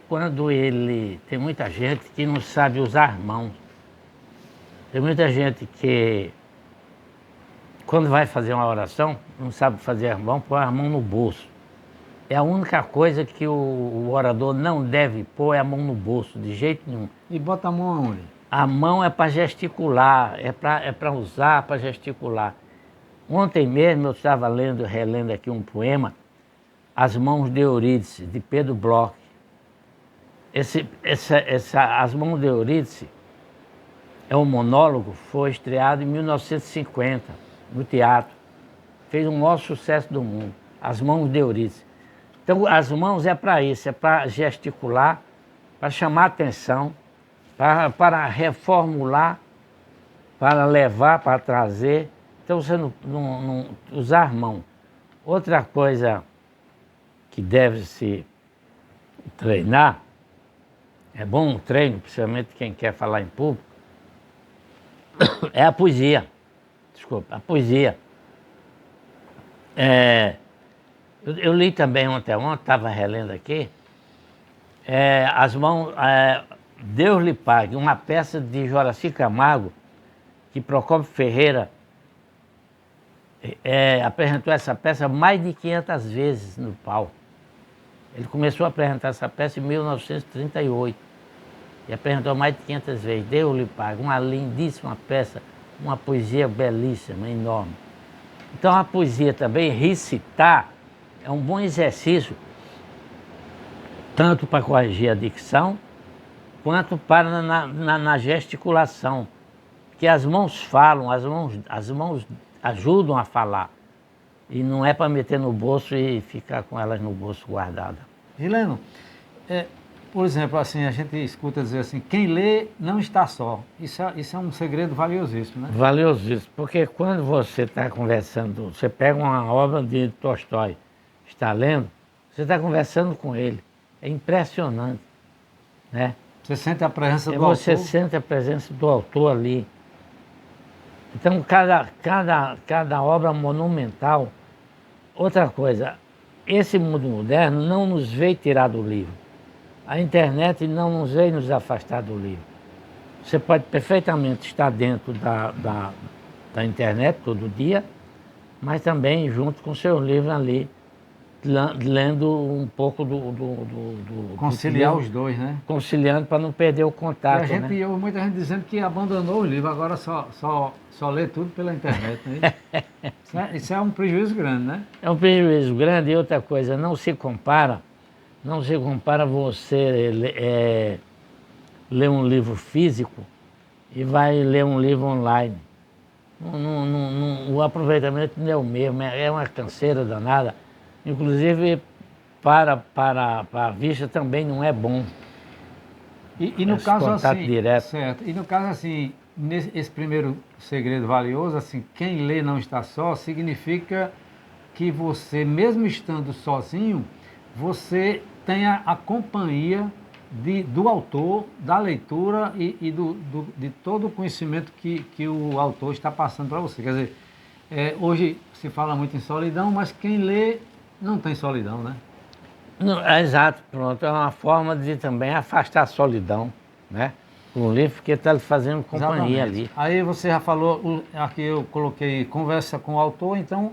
quando ele... Tem muita gente que não sabe usar mãos. Tem muita gente que, quando vai fazer uma oração, não sabe fazer as mãos, põe as mãos no bolso. É a única coisa que o orador não deve pôr é a mão no bolso, de jeito nenhum. E bota a mão aonde? A mão é para gesticular, é para usar, para gesticular. Ontem mesmo eu estava relendo aqui um poema, As Mãos de Eurídice, de Pedro Bloch. As Mãos de Eurídice é um monólogo, foi estreado em 1950, no teatro. Fez o maior sucesso do mundo, As Mãos de Eurídice. Então, as mãos é para isso, é para gesticular, para chamar atenção, para reformular, para levar, para trazer. Então, você não usar mão. Outra coisa que deve se treinar, é bom um treino, principalmente quem quer falar em público, é a poesia. Desculpa, a poesia. Eu li também ontem, estava relendo aqui, As Mãos, Deus lhe pague, uma peça de Joraci Camargo, que Procópio Ferreira apresentou essa peça mais de 500 vezes no palco. Ele começou a apresentar essa peça em 1938 e apresentou mais de 500 vezes. Deus lhe pague, uma lindíssima peça uma poesia belíssima, enorme. Então a poesia também, recitar, é um bom exercício, tanto para corrigir a dicção, quanto para na gesticulação, que as mãos falam, as mãos ajudam a falar. E não é para meter no bolso e ficar com elas no bolso guardada. Gileno, por exemplo, assim, a gente escuta dizer assim, quem lê não está só. Isso é um segredo valiosíssimo, né? Valiosíssimo, porque quando você está conversando, você pega uma obra de Tolstói, está lendo, você está conversando com ele. É impressionante, né? Você sente a presença do Você autor? sente a presença do autor ali. Então, cada obra monumental. Outra coisa, esse mundo moderno não nos veio tirar do livro. A internet não nos veio nos afastar do livro. Você pode perfeitamente estar dentro da internet todo dia, mas também junto com o seu livro ali, lendo um pouco Conciliar os dois, né? conciliando para não perder o E contato. a gente, né? eu ouço muita gente dizendo que abandonou o livro, agora só lê tudo pela internet, né? Isso é um prejuízo grande, né? É um prejuízo grande. E outra coisa, não se compara você ler um livro físico e vai ler um livro online. O aproveitamento não é o mesmo, é uma canseira danada. Inclusive, para a vista também não é bom. E no Esse caso contato assim, direto. certo. E no caso assim, esse primeiro segredo valioso, assim, quem lê não está só, significa que você, mesmo estando sozinho, você tenha a companhia do autor, da leitura e de todo o conhecimento que o autor está passando para você. Quer dizer, hoje se fala muito em solidão, mas quem lê não tem solidão, né? Exato, pronto. É uma forma de também afastar a solidão, né? O livro que está lhe fazendo companhia ali. Aí você já falou, aqui eu coloquei conversa com o autor, então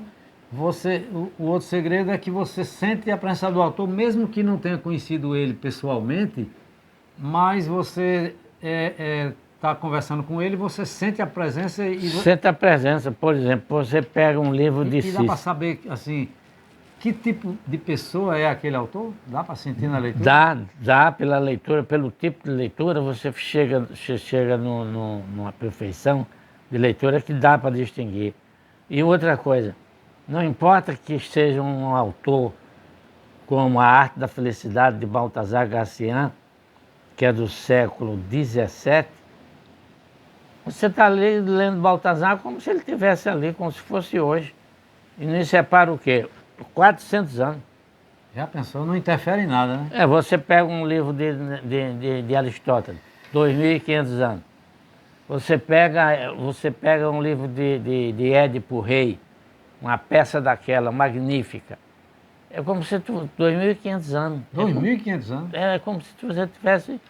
o outro segredo é que você sente a presença do autor, mesmo que não tenha conhecido ele pessoalmente, mas você está conversando com ele, você sente a presença Sente a presença, por exemplo, você pega um livro de e dá para Cícero. saber, assim, que tipo de pessoa é aquele autor? Dá para sentir na leitura? Dá pela leitura, pelo tipo de leitura, você chega numa perfeição de leitura que dá para distinguir. E outra coisa, não importa que seja um autor como A Arte da Felicidade de Baltasar Gracián, que é do século XVII, você está lendo Baltasar como se ele estivesse ali, como se fosse hoje. E nisso é para o quê? 400 anos. Já pensou? Não interfere em nada, né? Você pega um livro de Aristóteles, 2.500 anos. Você pega um livro de Édipo Rei, uma peça daquela magnífica. É como se 2.500 anos. 2.500 anos? É como se você estivesse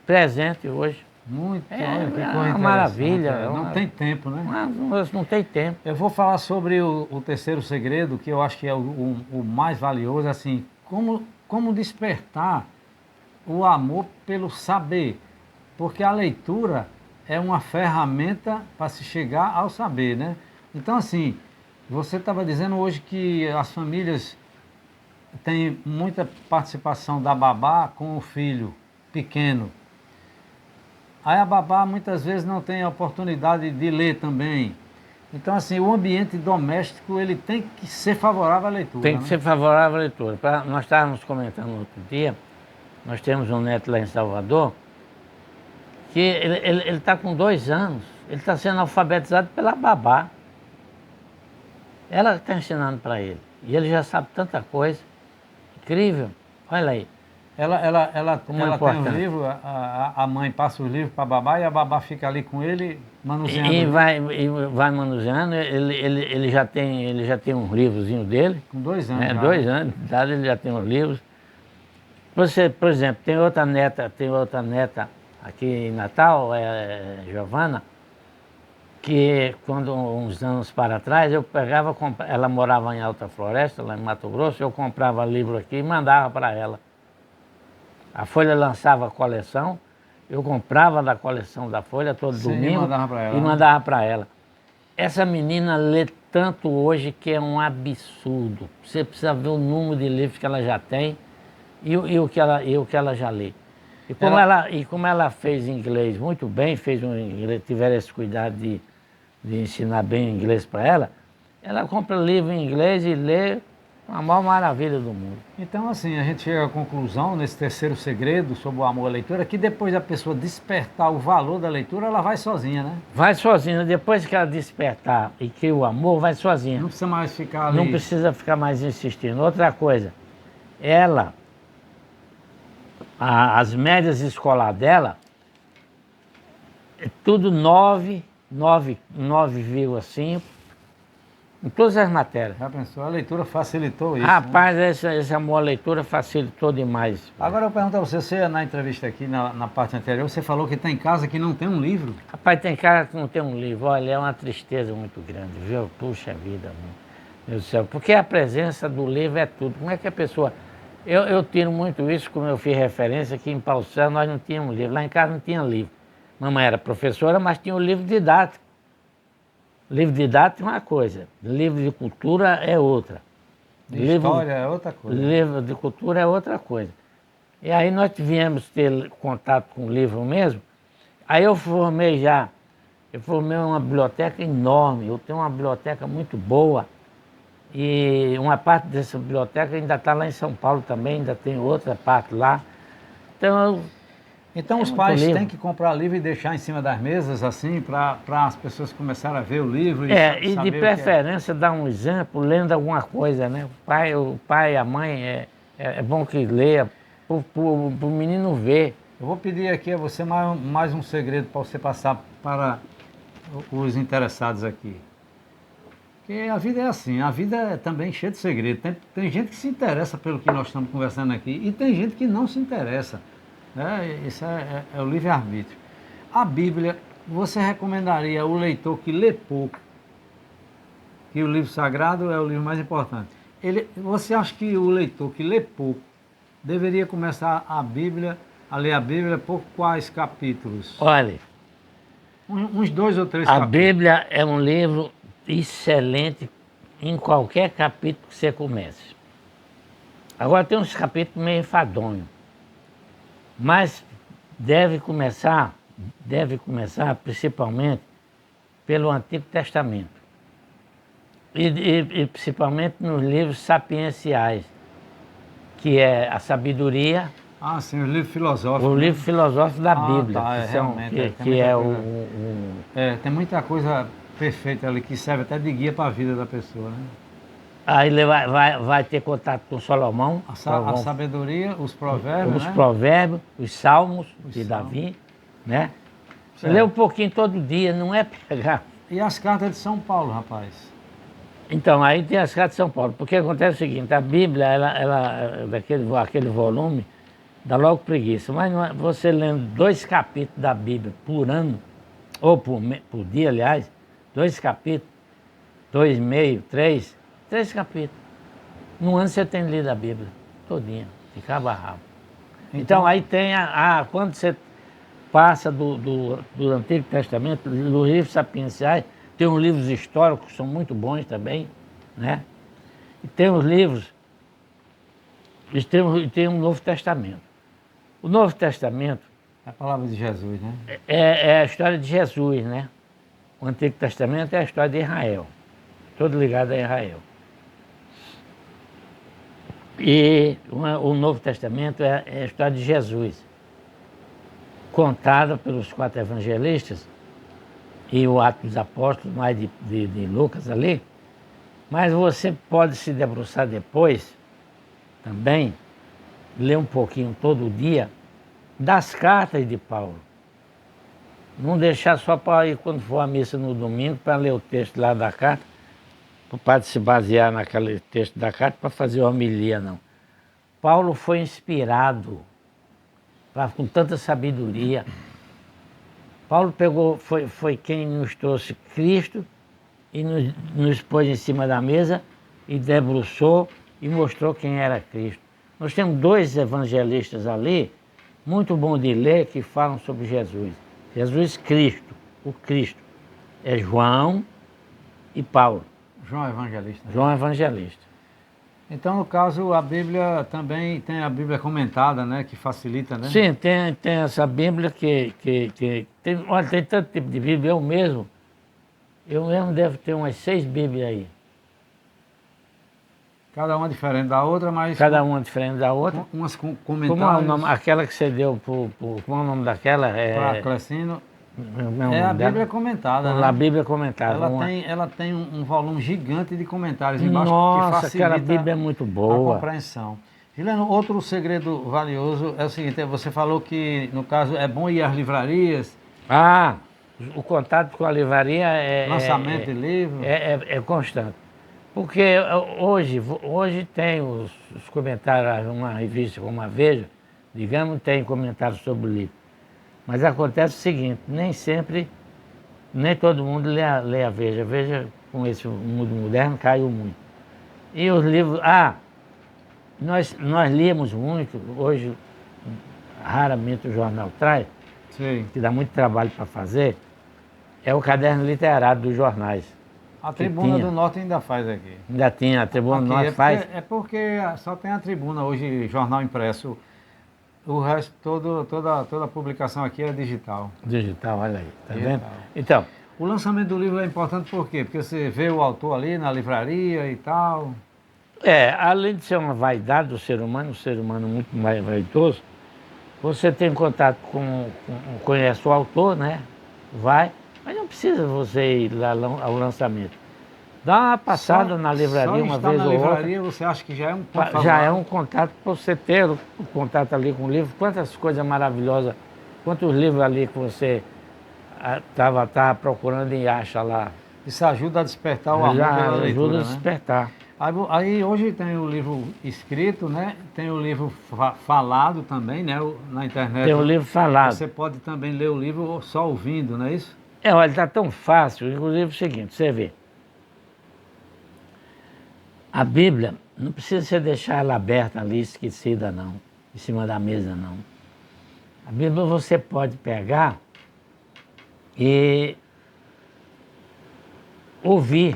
presente hoje. Muito, É olha, que uma coisa maravilha, interessante. Não tem tempo, né? Não tem tempo. Eu vou falar sobre o terceiro segredo, que eu acho que é o mais valioso, assim, como despertar o amor pelo saber. Porque a leitura é uma ferramenta para se chegar ao saber, né? Então, assim, você estava dizendo hoje que as famílias têm muita participação da babá com o filho pequeno. Aí a babá muitas vezes não tem a oportunidade de ler também. Então, assim, o ambiente doméstico, ele tem que ser favorável à leitura. Tem que ser favorável à leitura. Nós estávamos comentando no outro dia, nós temos um neto lá em Salvador, que ele está com 2 anos, ele está sendo alfabetizado pela babá. Ela está ensinando para ele. E ele já sabe tanta coisa. Incrível. Olha aí. Ela Como tem importante. os livros, a mãe passa os livros para a babá e a babá fica ali com ele, manuseando. E vai manuseando, ele já tem um livrozinho dele. Com 2 anos. Né? Já. 2 anos de idade, ele já tem os livros. Você, por exemplo, tem outra neta aqui em Natal, Giovana, que quando uns anos para trás eu pegava, ela morava em Alta Floresta, lá em Mato Grosso, eu comprava livro aqui e mandava para ela. A Folha lançava a coleção, Eu comprava da coleção da Folha todo Sim, domingo mandava pra ela, e né? mandava para ela. Essa menina lê tanto hoje que é um absurdo. Você precisa ver o número de livros que ela já tem e o que ela já lê. E como ela fez inglês muito bem, tiveram esse cuidado de ensinar bem inglês para ela compra livro em inglês e lê a maior maravilha do mundo. Então, assim, a gente chega à conclusão, nesse terceiro segredo sobre o amor à leitura, que depois da pessoa despertar o valor da leitura, ela vai sozinha, né? Vai sozinha, depois que ela despertar e cria o amor, vai sozinha. Não precisa mais ficar ali. Não precisa ficar mais insistindo. Outra coisa, ela, as médias escolar dela, é tudo 9,5 em todas as matérias. Já pensou? A leitura facilitou isso, né? Rapaz, esse amor à leitura facilitou demais. Agora eu pergunto a você, na entrevista aqui, na parte anterior, você falou que tem casa que não tem um livro. Rapaz, tem cara que não tem um livro. Olha, é uma tristeza muito grande, viu? Puxa vida, meu Deus do céu. Porque a presença do livro é tudo. Como é que a pessoa... Eu tiro muito isso, como eu fiz referência, que em Paulo nós não tínhamos livro. Lá em casa não tinha livro. Mamãe era professora, mas tinha o livro didático. Livro didático é uma coisa, livro de cultura é outra. De história é outra coisa. Livro de cultura é outra coisa. E aí nós viemos ter contato com o livro mesmo. Aí eu formei uma biblioteca enorme, eu tenho uma biblioteca muito boa. E uma parte dessa biblioteca ainda está lá em São Paulo também, ainda tem outra parte lá. Então os pais têm que comprar livro e deixar em cima das mesas, assim, para as pessoas começarem a ver o livro e e saber de preferência dar um exemplo lendo alguma coisa, né? O pai e a mãe é bom que leia, para o menino ver. Eu vou pedir aqui a você mais um segredo para você passar para os interessados aqui. Porque a vida é assim, a vida é também cheia de segredos. Tem gente que se interessa pelo que nós estamos conversando aqui e tem gente que não se interessa. Isso é o livre-arbítrio. A Bíblia, você recomendaria o leitor que lê pouco, que o livro sagrado é o livro mais importante. Você acha que o leitor que lê pouco deveria começar a ler a Bíblia por quais capítulos? Olha, Uns 2 ou 3 a capítulos. Bíblia é um livro excelente em qualquer capítulo que você comece. Agora tem uns capítulos meio enfadonhos. Mas deve começar principalmente pelo Antigo Testamento. E principalmente nos livros sapienciais, que é a sabedoria. Ah, sim, os livros filosóficos. O livro filosófico da Bíblia, tá, tem muita coisa perfeita ali que serve até de guia para a vida da pessoa, né? Aí ele vai ter contato com Salomão. A sabedoria, os provérbios, Os provérbios, os salmos de Davi, né? Lê um pouquinho todo dia, não é pegar. E as cartas de São Paulo, rapaz? Então, aí tem as cartas de São Paulo. Porque acontece o seguinte, a Bíblia, aquele volume, dá logo preguiça. Mas você lendo 2 capítulos da Bíblia por ano, ou por dia, aliás, 2 capítulos, 2,5, 3 capítulos. No ano você tem lido a Bíblia todinha, de cabo a rabo. Então aí tem quando você passa do Antigo Testamento, dos livros sapienciais, tem uns livros históricos que são muito bons também, né? E tem os livros, tem um Novo Testamento. O Novo Testamento É a palavra de Jesus, né? é a história de Jesus, né? O Antigo Testamento é a história de Israel, todo ligado a Israel. E o Novo Testamento é a história de Jesus, contada pelos 4 evangelistas e o Atos dos Apóstolos, mais de Lucas ali. Mas você pode se debruçar depois, também, ler um pouquinho todo dia, das cartas de Paulo. Não deixar só para ir quando for à missa no domingo, para ler o texto lá da carta, para o padre se basear naquele texto da carta para fazer homilia, não. Paulo foi inspirado com tanta sabedoria. Paulo foi quem nos trouxe Cristo e nos pôs em cima da mesa e debruçou e mostrou quem era Cristo. Nós temos 2 evangelistas ali muito bom de ler que falam sobre Jesus. Jesus Cristo, o Cristo. É João e Paulo. João Evangelista. João Evangelista. Então, no caso, a Bíblia também tem a Bíblia comentada, né? Que facilita, né? Sim, tem essa Bíblia que tem, olha, tem tanto tipo de Bíblia, eu mesmo devo ter umas 6 Bíblias aí. Cada uma diferente da outra, mas Cada uma diferente da outra. umas com Como é o comentários. nome, aquela que você deu como é o nome daquela? Para Clecino. Como É o a nome dela? Bíblia comentada, A né? Bíblia comentada. Ela tem um volume gigante de comentários embaixo que Nossa, facilita aquela Bíblia é muito a boa. compreensão. Juliano, outro segredo valioso é o seguinte, você falou que, no caso, é bom ir às livrarias, Ah, o contato com a livraria lançamento de livro. é constante. Porque hoje tem os comentários, uma revista como a Veja, digamos, tem comentários sobre o livro. Mas acontece o seguinte, nem todo mundo lê a Veja. A Veja, com esse mundo moderno, caiu muito. E os livros... nós líamos muito, hoje raramente o jornal traz, Sim. que dá muito trabalho para fazer, é o caderno literário dos jornais. A Tribuna do Norte ainda faz aqui. Ainda tinha, a Tribuna do Aqui Norte faz. É porque só tem a Tribuna hoje, jornal impresso. O resto, toda a publicação aqui é digital. Digital, olha aí, tá Digital. vendo? Então, O lançamento do livro é importante por quê? Porque você vê o autor ali na livraria e tal. além de ser uma vaidade do ser humano, um ser humano muito mais vaidoso, você tem contato conhece o autor, né? Vai, mas não precisa você ir lá ao lançamento. Dá uma passada na livraria uma vez na ou livraria, outra. você acha que já é um ponto Já favorável? é um contato para você ter o contato ali com o livro. Quantas coisas maravilhosas, quantos livros ali que você estava procurando e acha lá. Isso ajuda a despertar o amor Já pela ajuda leitura, a né? despertar. Aí hoje tem o livro escrito, né? Tem o livro falado também, né? Na internet. Tem o livro falado. Você pode também ler o livro só ouvindo, não é isso? Olha, está tão fácil, inclusive é o seguinte, você vê. A Bíblia não precisa você deixar ela aberta ali, esquecida não, em cima da mesa não. A Bíblia você pode pegar e ouvir.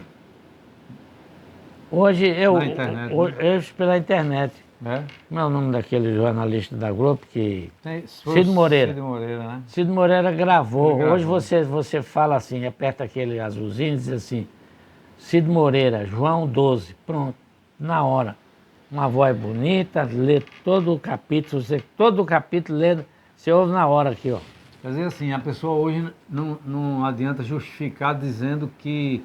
Hoje Na internet, né? eu pela internet. É? Como é o nome daquele jornalista da Globo que... Cid Moreira. Cid Moreira, né? Cid Moreira gravou. Ele gravou. Hoje você fala assim, aperta aquele azulzinho e diz assim, Cid Moreira, João 12, pronto, na hora. Uma voz bonita, lê todo o capítulo, todo o capítulo lê, você ouve na hora aqui, ó. Quer dizer assim, a pessoa hoje não adianta justificar dizendo que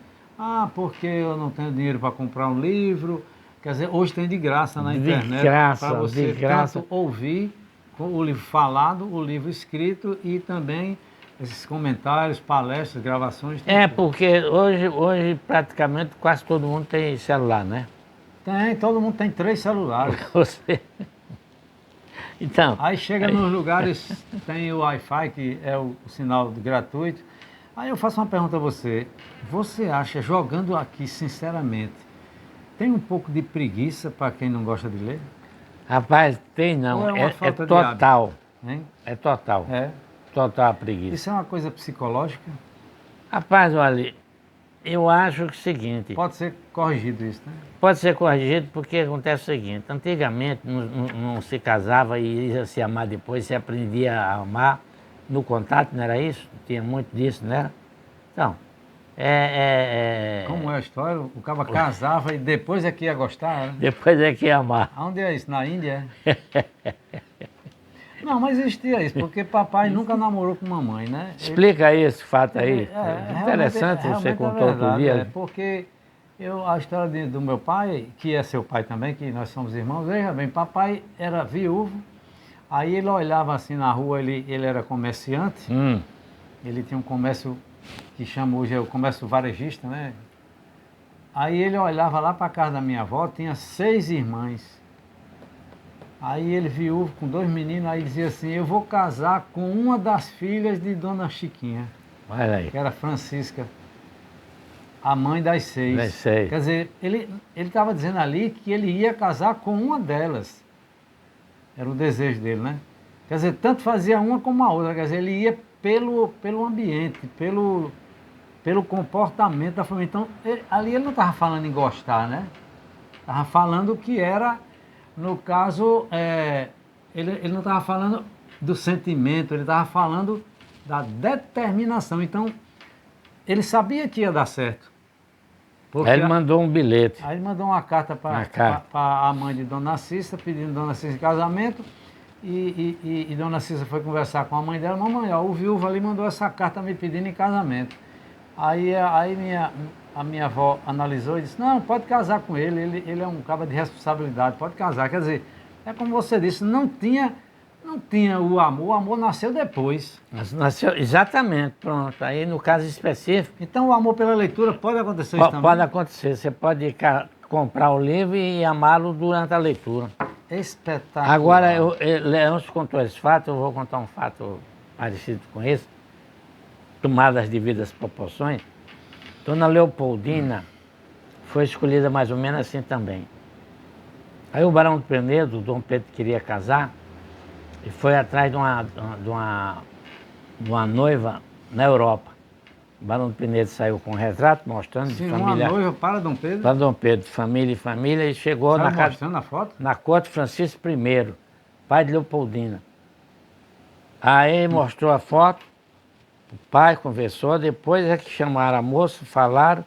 porque eu não tenho dinheiro para comprar um livro. Quer dizer, hoje tem de graça na internet. De graça, para você de graça. tanto ouvir o livro falado, o livro escrito e também esses comentários, palestras, gravações. Porque hoje praticamente quase todo mundo tem celular, né? Todo mundo tem 3 celulares. Você... Então... Aí chega nos lugares, tem o Wi-Fi, que é o sinal gratuito. Aí eu faço uma pergunta a você. Você acha, jogando aqui sinceramente, tem um pouco de preguiça para quem não gosta de ler? Rapaz, tem não. Ou é uma falta de total. hábito, hein? É total. É. Total a preguiça. Isso é uma coisa psicológica? Rapaz, olha, eu acho que é o seguinte... Pode ser corrigido isso, né? Pode ser corrigido porque acontece o seguinte, antigamente não se casava e ia se amar depois, se aprendia a amar no contato, não era isso? Tinha muito disso, não era? Então, Como é a história? O cara casava e depois é que ia gostar, né? Depois é que ia amar. Onde é isso? Na Índia? Não, mas existia isso, porque papai nunca namorou com mamãe, né? Explica aí esse fato aí. Interessante, você contou outro dia. Porque a história do meu pai, que é seu pai também, que nós somos irmãos, veja bem, papai era viúvo, aí ele olhava assim na rua, ele era comerciante, ele tinha um comércio que chama hoje o comércio varejista, né? Aí ele olhava lá para a casa da minha avó, tinha 6 irmãs. Aí ele viúvo com 2 meninos, aí dizia assim, eu vou casar com uma das filhas de Dona Chiquinha, Olha aí. que era Francisca, a mãe das 6. Das 6. Quer dizer, ele estava dizendo ali que ele ia casar com uma delas. Era o desejo dele, né? Quer dizer, tanto fazia uma como a outra. Quer dizer, ele ia pelo ambiente, pelo comportamento da família. Então, ali ele não estava falando em gostar, né? Estava falando que era, no caso, ele não estava falando do sentimento, ele estava falando da determinação. Então, ele sabia que ia dar certo. Aí ele mandou um bilhete. Aí ele mandou uma carta para a mãe de Dona Cissa, pedindo Dona Cissa em casamento. E Dona Cissa foi conversar com a mãe dela. Mamãe, ó, o viúvo ali mandou essa carta me pedindo em casamento. Aí a minha avó analisou e disse, não, pode casar com ele é um cara de responsabilidade, pode casar. Quer dizer, é como você disse, não tinha o amor nasceu depois. Nasceu, exatamente, pronto. Aí no caso específico... Então o amor pela leitura pode acontecer isso também? Pode acontecer, você pode comprar o livro e amá-lo durante a leitura. Espetacular. Agora, Leôncio contou esse fato, eu vou contar um fato parecido com esse, tomadas as devidas proporções. Dona Leopoldina foi escolhida mais ou menos assim também. Aí o Barão de Penedo, o Dom Pedro queria casar, e foi atrás de uma noiva na Europa. O Barão de Penedo saiu com um retrato mostrando Sim, de família. Uma noiva para Dom Pedro? Para Dom Pedro, família e família, e chegou na casa. Mostrando a foto? Na corte Francisco I, pai de Leopoldina. Aí mostrou a foto, o pai conversou, depois é que chamaram a moça, falaram.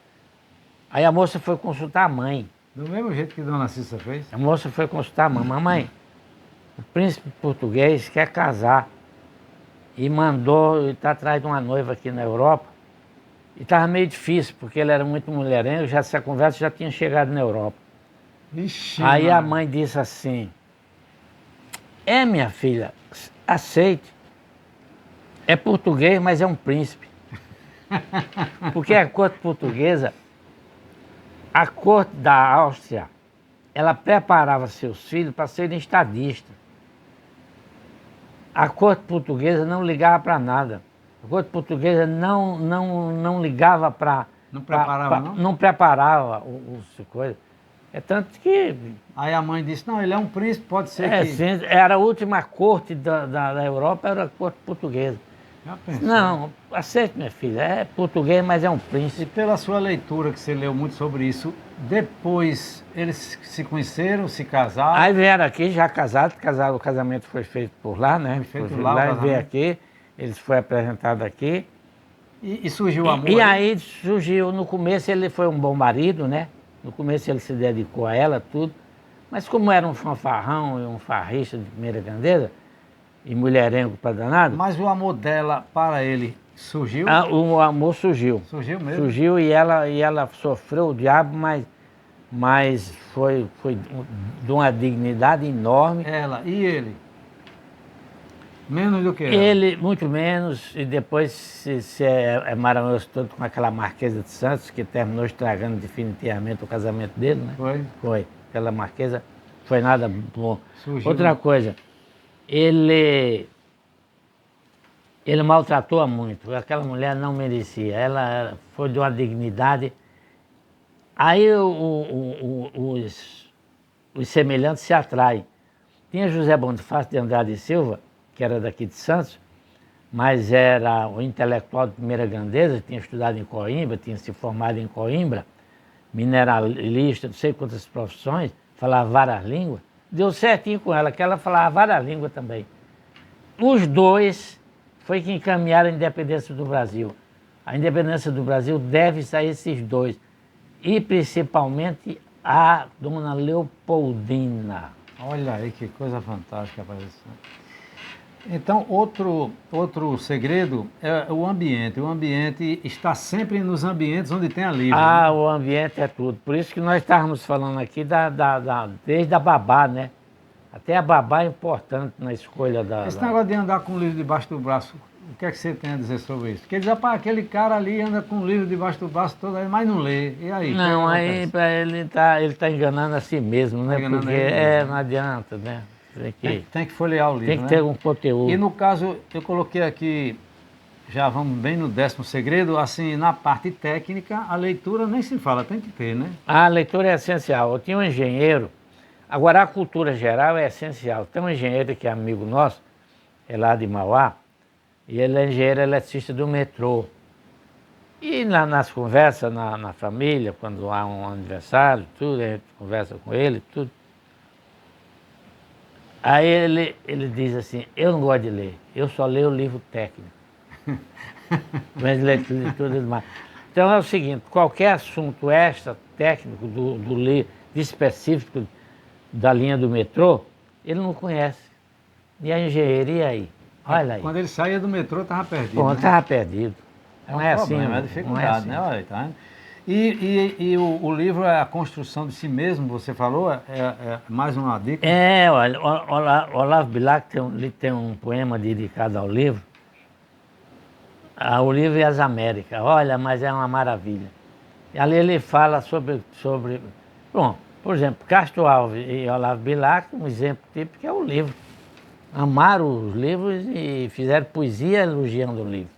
Aí a moça foi consultar a mãe. Do mesmo jeito que Dona Cissa fez? A moça foi consultar a mãe. Mamãe, o príncipe português quer casar e mandou, está atrás de uma noiva aqui na Europa. E estava meio difícil, porque ele era muito mulherengo, essa conversa já tinha chegado na Europa. Ixi, aí a mãe disse assim, minha filha, aceite. É português, mas é um príncipe. Porque a corte portuguesa, a corte da Áustria, ela preparava seus filhos para serem estadistas. A corte portuguesa não ligava para nada. A corte portuguesa não ligava para... Não preparava, não? Não preparava coisa. É tanto que... Aí a mãe disse, não, ele é um príncipe, pode ser que... Sim, era a última corte da Europa, era a corte portuguesa. Já pensou? Não, aceite, minha filha, é português, mas é um príncipe. E pela sua leitura, que você leu muito sobre isso, depois eles se conheceram, se casaram? Aí vieram aqui, já casados, o casamento foi feito por lá, né? Foi feito lá, e veio aqui, eles foram apresentados aqui. E surgiu o amor? E aí surgiu, no começo ele foi um bom marido, né? No começo ele se dedicou a ela, tudo. Mas como era um fanfarrão e um farrista de primeira grandeza, e mulherengo para danado... Mas o amor dela para ele surgiu? O amor surgiu. Surgiu mesmo? Surgiu e ela sofreu o diabo, mas foi de uma dignidade enorme. Ela e ele? Menos do que ela? Ele, muito menos, e depois se é maravilhoso todo com aquela Marquesa de Santos, que terminou estragando definitivamente o casamento dele, né? Foi? Foi. Aquela Marquesa foi nada bom. Surgiu. Outra coisa, ele maltratou-a muito, aquela mulher não merecia, ela foi de uma dignidade. Aí os semelhantes se atraem. Tinha José Bonifácio de Andrade e Silva, que era daqui de Santos, mas era um intelectual de primeira grandeza, tinha estudado em Coimbra, tinha se formado em Coimbra, mineralista, não sei quantas profissões, falava várias línguas. Deu certinho com ela, que ela falava várias línguas também. Os dois foi que encaminharam a independência do Brasil. A independência do Brasil deve-se a esses dois. E principalmente a Dona Leopoldina. Olha aí que coisa fantástica apareceu. Então, outro segredo é o ambiente. O ambiente está sempre nos ambientes onde tem a livro. Ah, né? o ambiente é tudo. Por isso que nós estávamos falando aqui desde a babá, né? Até a babá é importante na escolha da... Esse negócio de andar com o livro debaixo do braço, o que é que você tem a dizer sobre isso? Porque eles dizem, pá, aquele cara ali anda com o livro debaixo do braço todo, mas não lê. E aí? Não, aí ele tá enganando a si mesmo, né? Enganando Porque ele mesmo. não adianta, né? Tem que folhear o livro, Tem que né? ter um conteúdo. E no caso, eu coloquei aqui, já vamos bem no 10º segredo, assim, na parte técnica, a leitura nem se fala, tem que ter, né? A leitura é essencial. Eu tinha um engenheiro, agora a cultura geral é essencial. Tem um engenheiro que é amigo nosso, é lá de Mauá, e ele é engenheiro eletricista do metrô. E nas conversas na família, quando há um aniversário, tudo, a gente conversa com ele, tudo. Aí ele diz assim, eu não gosto de ler, eu só leio o livro técnico. Mas tudo mais. Então é o seguinte, qualquer assunto extra, técnico, do específico da linha do metrô, ele não conhece. E a engenharia aí? Olha aí. Quando ele saía do metrô, estava perdido. Bom, né? estava perdido. Não é assim, é dificuldade, né? Olha, tá vendo? E o livro é a construção de si mesmo, você falou? É mais uma dica? Olha, Olavo Bilac tem um poema dedicado ao livro. O livro e as Américas. Olha, mas é uma maravilha. E ali ele fala sobre... Bom, por exemplo, Castro Alves e Olavo Bilac, um exemplo típico é o livro. Amaram os livros e fizeram poesia elogiando o livro.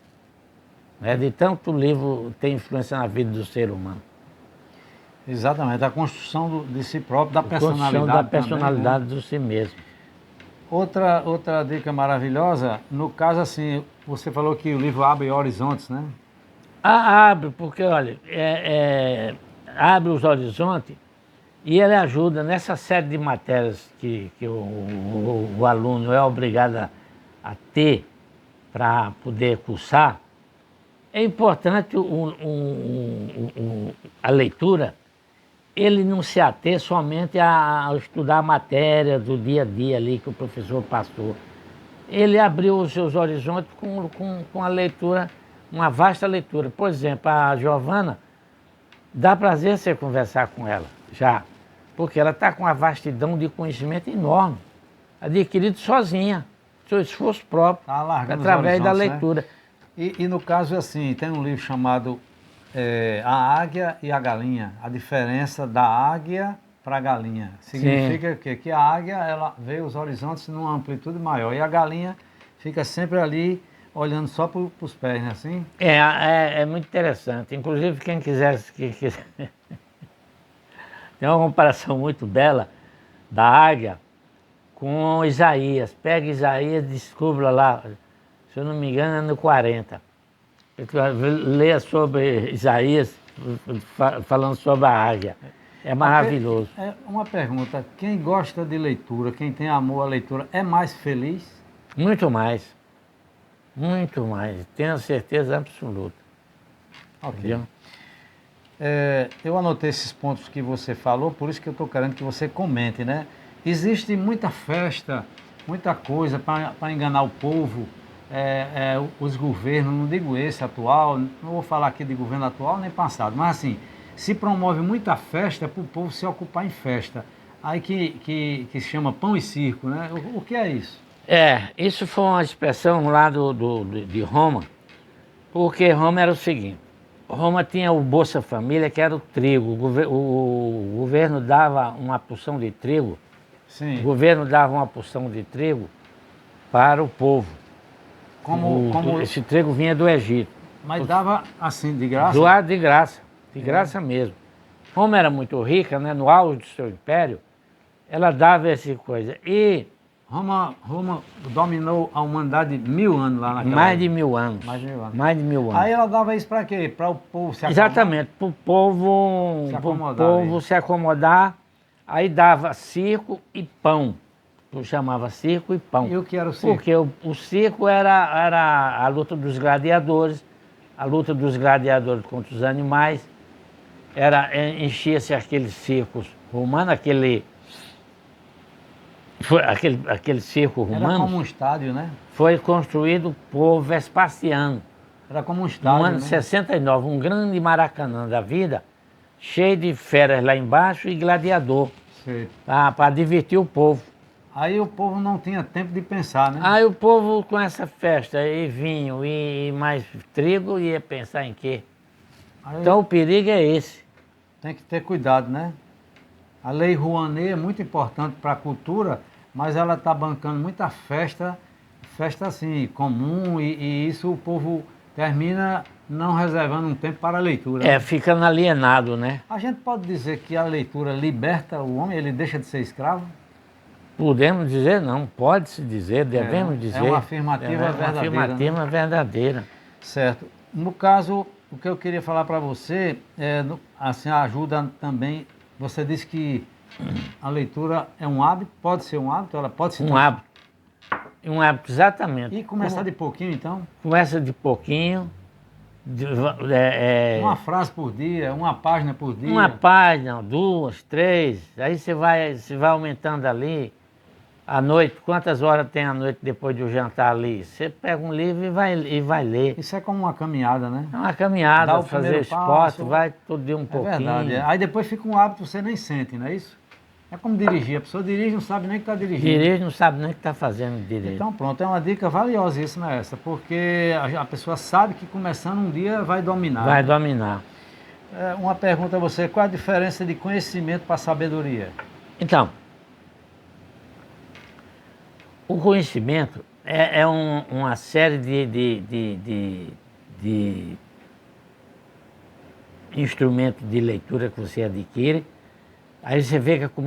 De tanto o livro tem influência na vida do ser humano. Exatamente, a construção de si próprio, da personalidade. Construção da personalidade também, né? do si mesmo. Outra dica maravilhosa, no caso assim, você falou que o livro abre horizontes, né? Abre, porque olha, abre os horizontes e ele ajuda nessa série de matérias que o aluno é obrigado a ter para poder cursar. É importante a leitura, ele não se ater somente a estudar a matéria do dia a dia ali que o professor passou. Ele abriu os seus horizontes com a leitura, uma vasta leitura. Por exemplo, a Giovana, dá prazer você conversar com ela, já, porque ela está com uma vastidão de conhecimento enorme, adquirido sozinha, seu esforço próprio, através da leitura. Né? E no caso, assim, tem um livro chamado A Águia e a Galinha, a diferença da águia para a galinha. Significa que a águia ela vê os horizontes numa amplitude maior e a galinha fica sempre ali olhando só para os pés, né? Assim? É muito interessante. Inclusive, quem quiser... Tem uma comparação muito bela da águia com Isaías. Pega Isaías, descubra lá, se eu não me engano, é no 40. Leia sobre Isaías, falando sobre a águia. É maravilhoso. Uma pergunta, quem gosta de leitura, quem tem amor à leitura, é mais feliz? Muito mais. Muito mais. Tenho certeza absoluta. Ok. Eu anotei esses pontos que você falou, por isso que eu estou querendo que você comente, né? Existe muita festa, muita coisa para enganar o povo, os governos, não digo esse atual, não vou falar aqui de governo atual nem passado, mas assim, se promove muita festa para o povo se ocupar em festa. Aí que se chama pão e circo, né? O que é isso? Isso foi uma expressão lá de Roma, porque Roma era o seguinte, Roma tinha o Bolsa Família, que era o trigo, o governo dava uma porção de trigo, Sim. O governo dava uma porção de trigo para o povo. Esse trigo vinha do Egito. Mas dava assim, de graça? Doado de graça mesmo. Roma era muito rica, né, no auge do seu império, ela dava essa coisa. E Roma dominou a humanidade 1000 anos lá naquela mais de 1000 anos. Mais de 1000 anos. Mais de 1000 anos. Aí ela dava isso para quê? Para o povo se acomodar? Exatamente, para o povo se acomodar. Aí dava circo e pão. Eu chamava circo e pão. E o que era o circo? Porque o circo era a luta dos gladiadores, contra os animais. Enchia-se aqueles circos romanos, aquele circo romano. Era como um estádio, né? Foi construído por Vespasiano. Era como um estádio, no ano de 69, um grande Maracanã da vida, cheio de feras lá embaixo e gladiador, para divertir o povo. Aí o povo não tinha tempo de pensar, né? Aí o povo com essa festa e vinho e mais trigo ia pensar em quê? Então o perigo é esse. Tem que ter cuidado, né? A Lei Rouanet é muito importante para a cultura, mas ela está bancando muita festa assim, comum, e isso o povo termina não reservando um tempo para a leitura. Ficando alienado, né? A gente pode dizer que a leitura liberta o homem, ele deixa de ser escravo? Podemos dizer não, pode-se dizer, devemos dizer. É uma afirmativa verdadeira. Uma afirmativa verdadeira. Certo. No caso, o que eu queria falar para você, assim, ajuda também, você disse que a leitura é um hábito, pode ser um hábito, ela pode se Um hábito. Um hábito, exatamente. E começar de pouquinho, então? Começa de pouquinho. Uma frase por dia, uma página por dia. Uma página, 2, 3, aí você vai aumentando ali. À noite, quantas horas tem à noite depois do jantar ali? Você pega um livro e vai ler. Isso é como uma caminhada, né? É uma caminhada, Dá o fazer primeiro esporte, passo. vai todo dia um pouquinho. Verdade. Aí depois fica um hábito, você nem sente, não é isso? É como dirigir, a pessoa dirige e não sabe nem que está dirigindo. Dirige, não sabe nem o que está fazendo direito. Então pronto, é uma dica valiosíssima essa, porque a pessoa sabe que começando um dia vai dominar. Vai dominar. Uma pergunta a você, qual a diferença de conhecimento para sabedoria? Então, o conhecimento é uma série de instrumentos de leitura que você adquire. Aí você vê que é com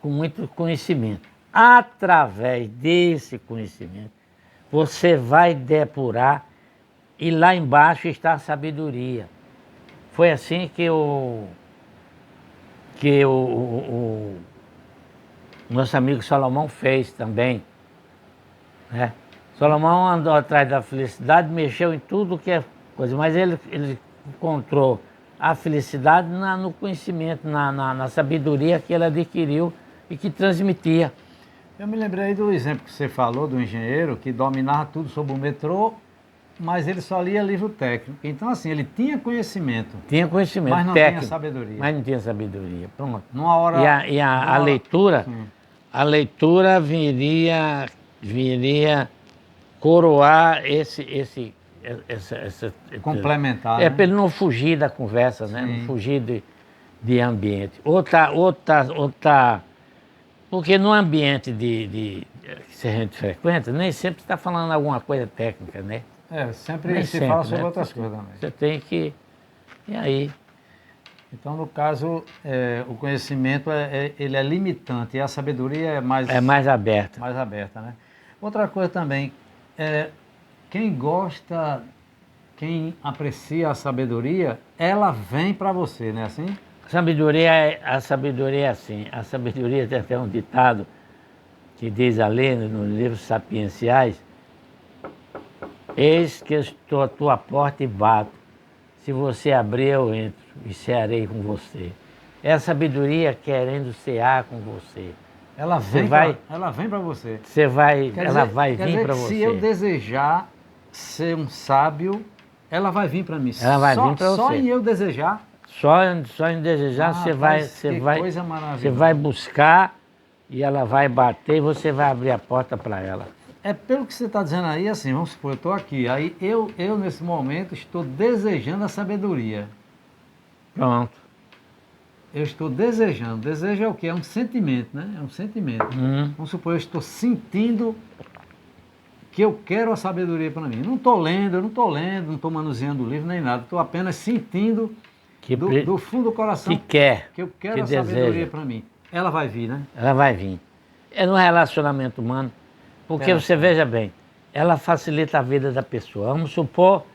muito conhecimento. Através desse conhecimento, você vai depurar e lá embaixo está a sabedoria. Foi assim que o nosso amigo Salomão fez também. Né? Salomão andou atrás da felicidade, mexeu em tudo que é coisa, mas ele encontrou a felicidade no conhecimento, na sabedoria que ele adquiriu e que transmitia. Eu me lembrei do exemplo que você falou do engenheiro que dominava tudo sobre o metrô, mas ele só lia livro técnico. Então, assim, ele tinha conhecimento. Tinha conhecimento mas não técnico, tinha sabedoria. Mas não tinha sabedoria. Pronto. Numa hora, A leitura, a leitura viria coroar essa complementar. É, para ele não fugir da conversa, né? Não fugir de ambiente. Outra. Porque no ambiente que a gente frequenta, nem sempre está falando alguma coisa técnica, né? Sempre nem se sempre, fala sobre né? outras coisas também. Você tem que. E aí? Então, no caso, o conhecimento ele é limitante e a sabedoria é mais... É mais aberta. Mais aberta, né? Outra coisa também, quem gosta, quem aprecia a sabedoria, ela vem para você, não é assim? A sabedoria é assim. A sabedoria tem até um ditado que diz ali nos livros sapienciais: eis que estou à tua porta e bato. Se você abrir, eu entro e cearei com você. É a sabedoria querendo cear com você. Ela vem para você. Ela vai vir para você. Se eu desejar ser um sábio, ela vai vir para mim. Ela vai vir para você. Só em eu desejar. Só em desejar, você vai buscar e ela vai bater e você vai abrir a porta para ela. Pelo que você está dizendo aí, assim, vamos supor, eu estou aqui, aí eu nesse momento estou desejando a sabedoria. Pronto. Eu estou desejando. Desejo é o quê? É um sentimento, né? É um sentimento. Vamos supor, eu estou sentindo que eu quero a sabedoria para mim. Não estou lendo, não estou manuseando o livro nem nada. Estou apenas sentindo do fundo do coração que eu quero a sabedoria para mim. Ela vai vir, né? Ela vai vir. É no relacionamento humano, porque você veja bem, ela facilita a vida da pessoa. Vamos supor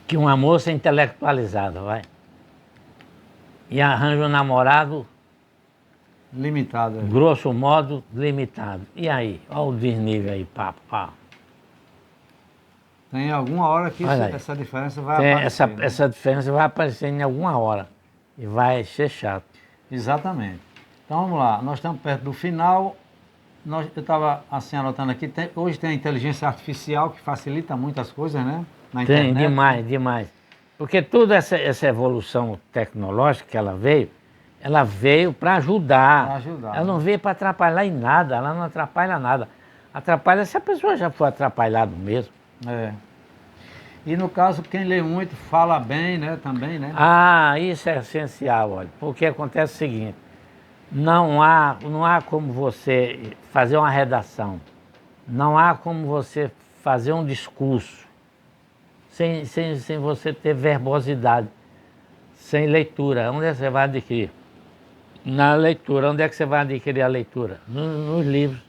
que uma moça intelectualizada, vai, e arranja um namorado limitado. Grosso modo, limitado. E aí? Olha o desnível aí, pá. Tem alguma hora que essa diferença vai aparecer. Essa diferença vai aparecer em alguma hora. E vai ser chato. Exatamente. Então vamos lá, nós estamos perto do final. Eu estava assim anotando aqui, hoje tem a inteligência artificial que facilita muitas coisas, né? Na internet. Tem, demais. Porque toda essa evolução tecnológica que ela veio para ajudar. Ela não veio para atrapalhar em nada, ela não atrapalha nada. Atrapalha se a pessoa já for atrapalhada mesmo. E no caso, quem lê muito fala bem, né? Também, né? Isso é essencial, olha. Porque acontece o seguinte, não há como você fazer uma redação, não há como você fazer um discurso sem você ter verbosidade, sem leitura. Onde você vai adquirir? Na leitura. Onde é que você vai adquirir a leitura? Nos livros.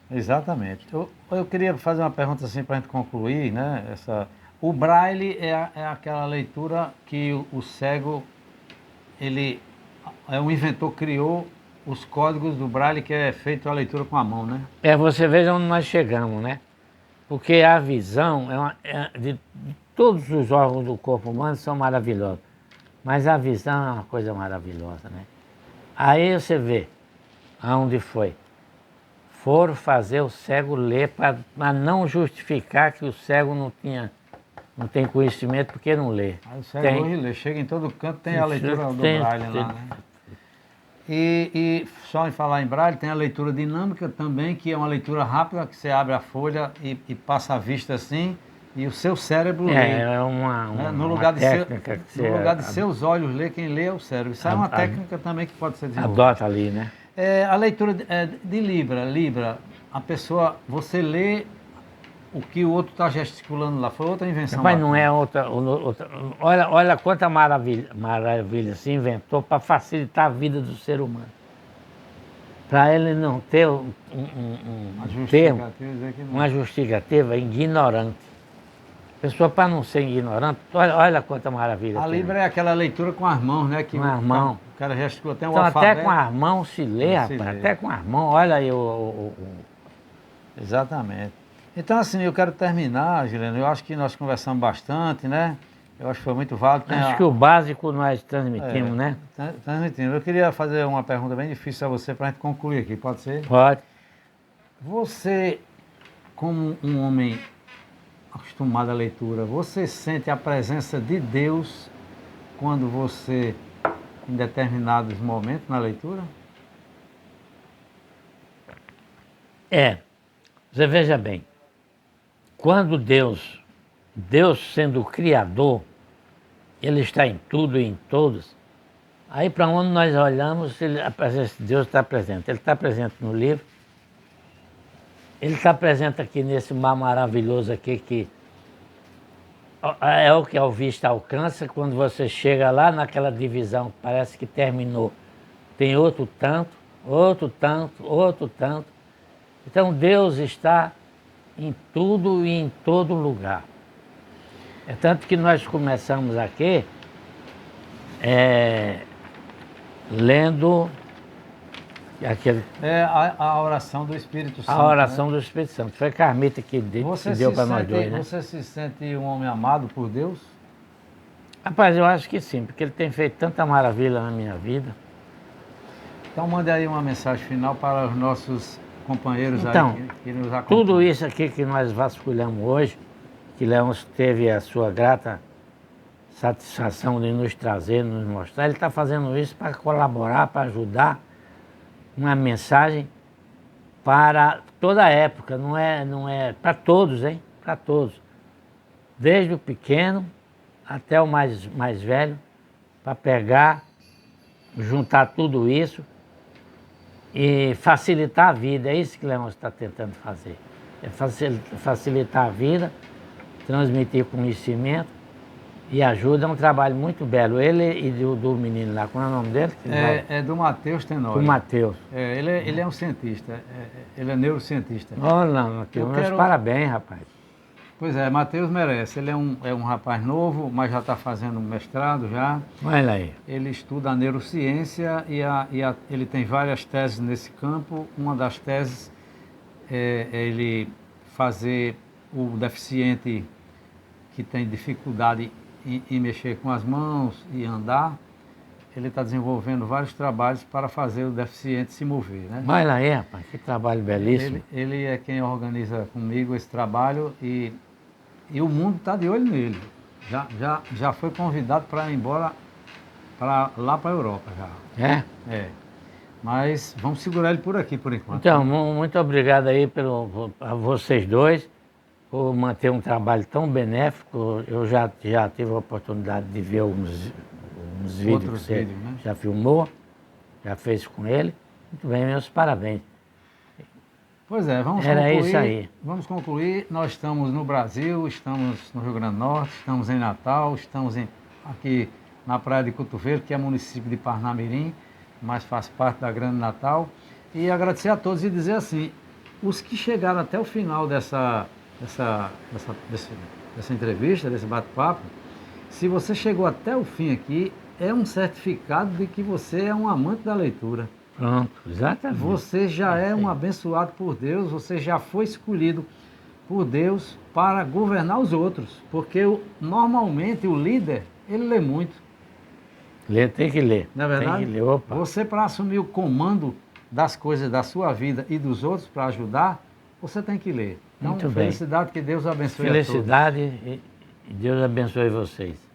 Exatamente. Eu queria fazer uma pergunta assim para a gente concluir, né? O Braille é aquela leitura que o cego, ele o inventor criou os códigos do Braille, que é feito a leitura com a mão, né? Você veja onde nós chegamos, né? Porque a visão de todos os órgãos do corpo humano são maravilhosos. Mas a visão é uma coisa maravilhosa, né? Aí você vê aonde foi. Foram fazer o cego ler para não justificar que o cego não tem conhecimento porque não lê. Aí o cego hoje lê, chega em todo canto, tem a leitura do Braille lá, né? E só em falar em Braille, tem a leitura dinâmica também, que é uma leitura rápida, que você abre a folha e passa a vista assim, e o seu cérebro lê. É uma No lugar técnica que você no lugar de seus olhos ler, quem lê é o cérebro. Isso é uma técnica também que pode ser desenvolvida. adota ali, né? A leitura de Libra, a pessoa, você lê o que o outro está gesticulando lá, foi outra invenção. Mas não é outra. Olha quanta maravilha se inventou para facilitar a vida do ser humano. Para ele não ter um termo, uma justificativa ignorante. A pessoa, para não ser ignorante, olha quanta maravilha. A Libra é aquela leitura com as mãos, né? Que com as mãos. O cara gesticula até o Então, alfabeto. até com as mãos se lê, rapaz. lê. Até com as mãos, olha aí Exatamente. Então, assim, eu quero terminar, Juliano. Eu acho que nós conversamos bastante, né? Eu acho que foi muito válido. Acho que o básico nós transmitimos, né? Transmitindo. Eu queria fazer uma pergunta bem difícil a você para a gente concluir aqui, pode ser? Pode. Você, como um homem acostumado à leitura, você sente a presença de Deus quando você, em determinados momentos na leitura? Você veja bem, quando Deus sendo o Criador, Ele está em tudo e em todos, aí para onde nós olhamos, a presença de Deus está presente. Ele está presente no livro, Ele está presente aqui nesse mar maravilhoso aqui, que é o que ao vista alcança. Quando você chega lá naquela divisão, parece que terminou, tem outro tanto, outro tanto, outro tanto. Então Deus está em tudo e em todo lugar. É tanto que nós começamos aqui lendo aquele... a oração do Espírito Santo. A oração, né, do Espírito Santo. Foi Carmita que deu para nós dois, né? Você se sente um homem amado por Deus? Rapaz, eu acho que sim, porque Ele tem feito tanta maravilha na minha vida. Então mande aí uma mensagem final para os nossos companheiros então, aí que nos acompanham. Tudo isso aqui que nós vasculhamos hoje, que Leôncio teve a sua grata satisfação de nos trazer, nos mostrar, ele está fazendo isso para colaborar, para ajudar, uma mensagem para toda a época, não é para todos, hein? Para todos. Desde o pequeno até o mais velho, para pegar, juntar tudo isso e facilitar a vida. É isso que Leôncio está tentando fazer. É facilitar a vida, transmitir conhecimento e ajuda. É um trabalho muito belo. Ele e do menino lá, qual é o nome dele? É do Matheus Tenório. Do Matheus. Ele é um cientista, ele é neurocientista. Olha, Matheus, meus parabéns, rapaz. Pois é, Matheus merece. Ele é um rapaz novo, mas já está fazendo mestrado já. Olha aí. Ele estuda a neurociência e ele tem várias teses nesse campo. Uma das teses é ele fazer o deficiente que tem dificuldade em mexer com as mãos e andar. Ele está desenvolvendo vários trabalhos para fazer o deficiente se mover, né? Olha aí, rapaz, que trabalho belíssimo. Ele é quem organiza comigo esse trabalho e o mundo está de olho nele. Já foi convidado para ir embora lá para a Europa já. É. Mas vamos segurar ele por aqui por enquanto. Então, muito obrigado aí a vocês dois por manter um trabalho tão benéfico. Eu já tive a oportunidade de ver uns vídeos que você né? já filmou, já fez com ele. Muito bem, meus parabéns. Pois é, vamos Era concluir. Isso aí. Vamos concluir. Nós estamos no Brasil, estamos no Rio Grande do Norte, estamos em Natal, estamos aqui na Praia de Cotovelo, que é município de Parnamirim, mas faz parte da Grande Natal. E agradecer a todos e dizer assim, os que chegaram até o final dessa entrevista, desse bate-papo, se você chegou até o fim aqui, é um certificado de que você é um amante da leitura. Pronto, exatamente. Você já é um abençoado por Deus, você já foi escolhido por Deus para governar os outros, porque normalmente o líder, ele lê muito. Tem que ler. Não é verdade? Tem que ler, opa. Você, para assumir o comando das coisas da sua vida e dos outros para ajudar, você tem que ler. Então, Muito bem. felicidade, que Deus abençoe a todos. Felicidade e Deus abençoe vocês.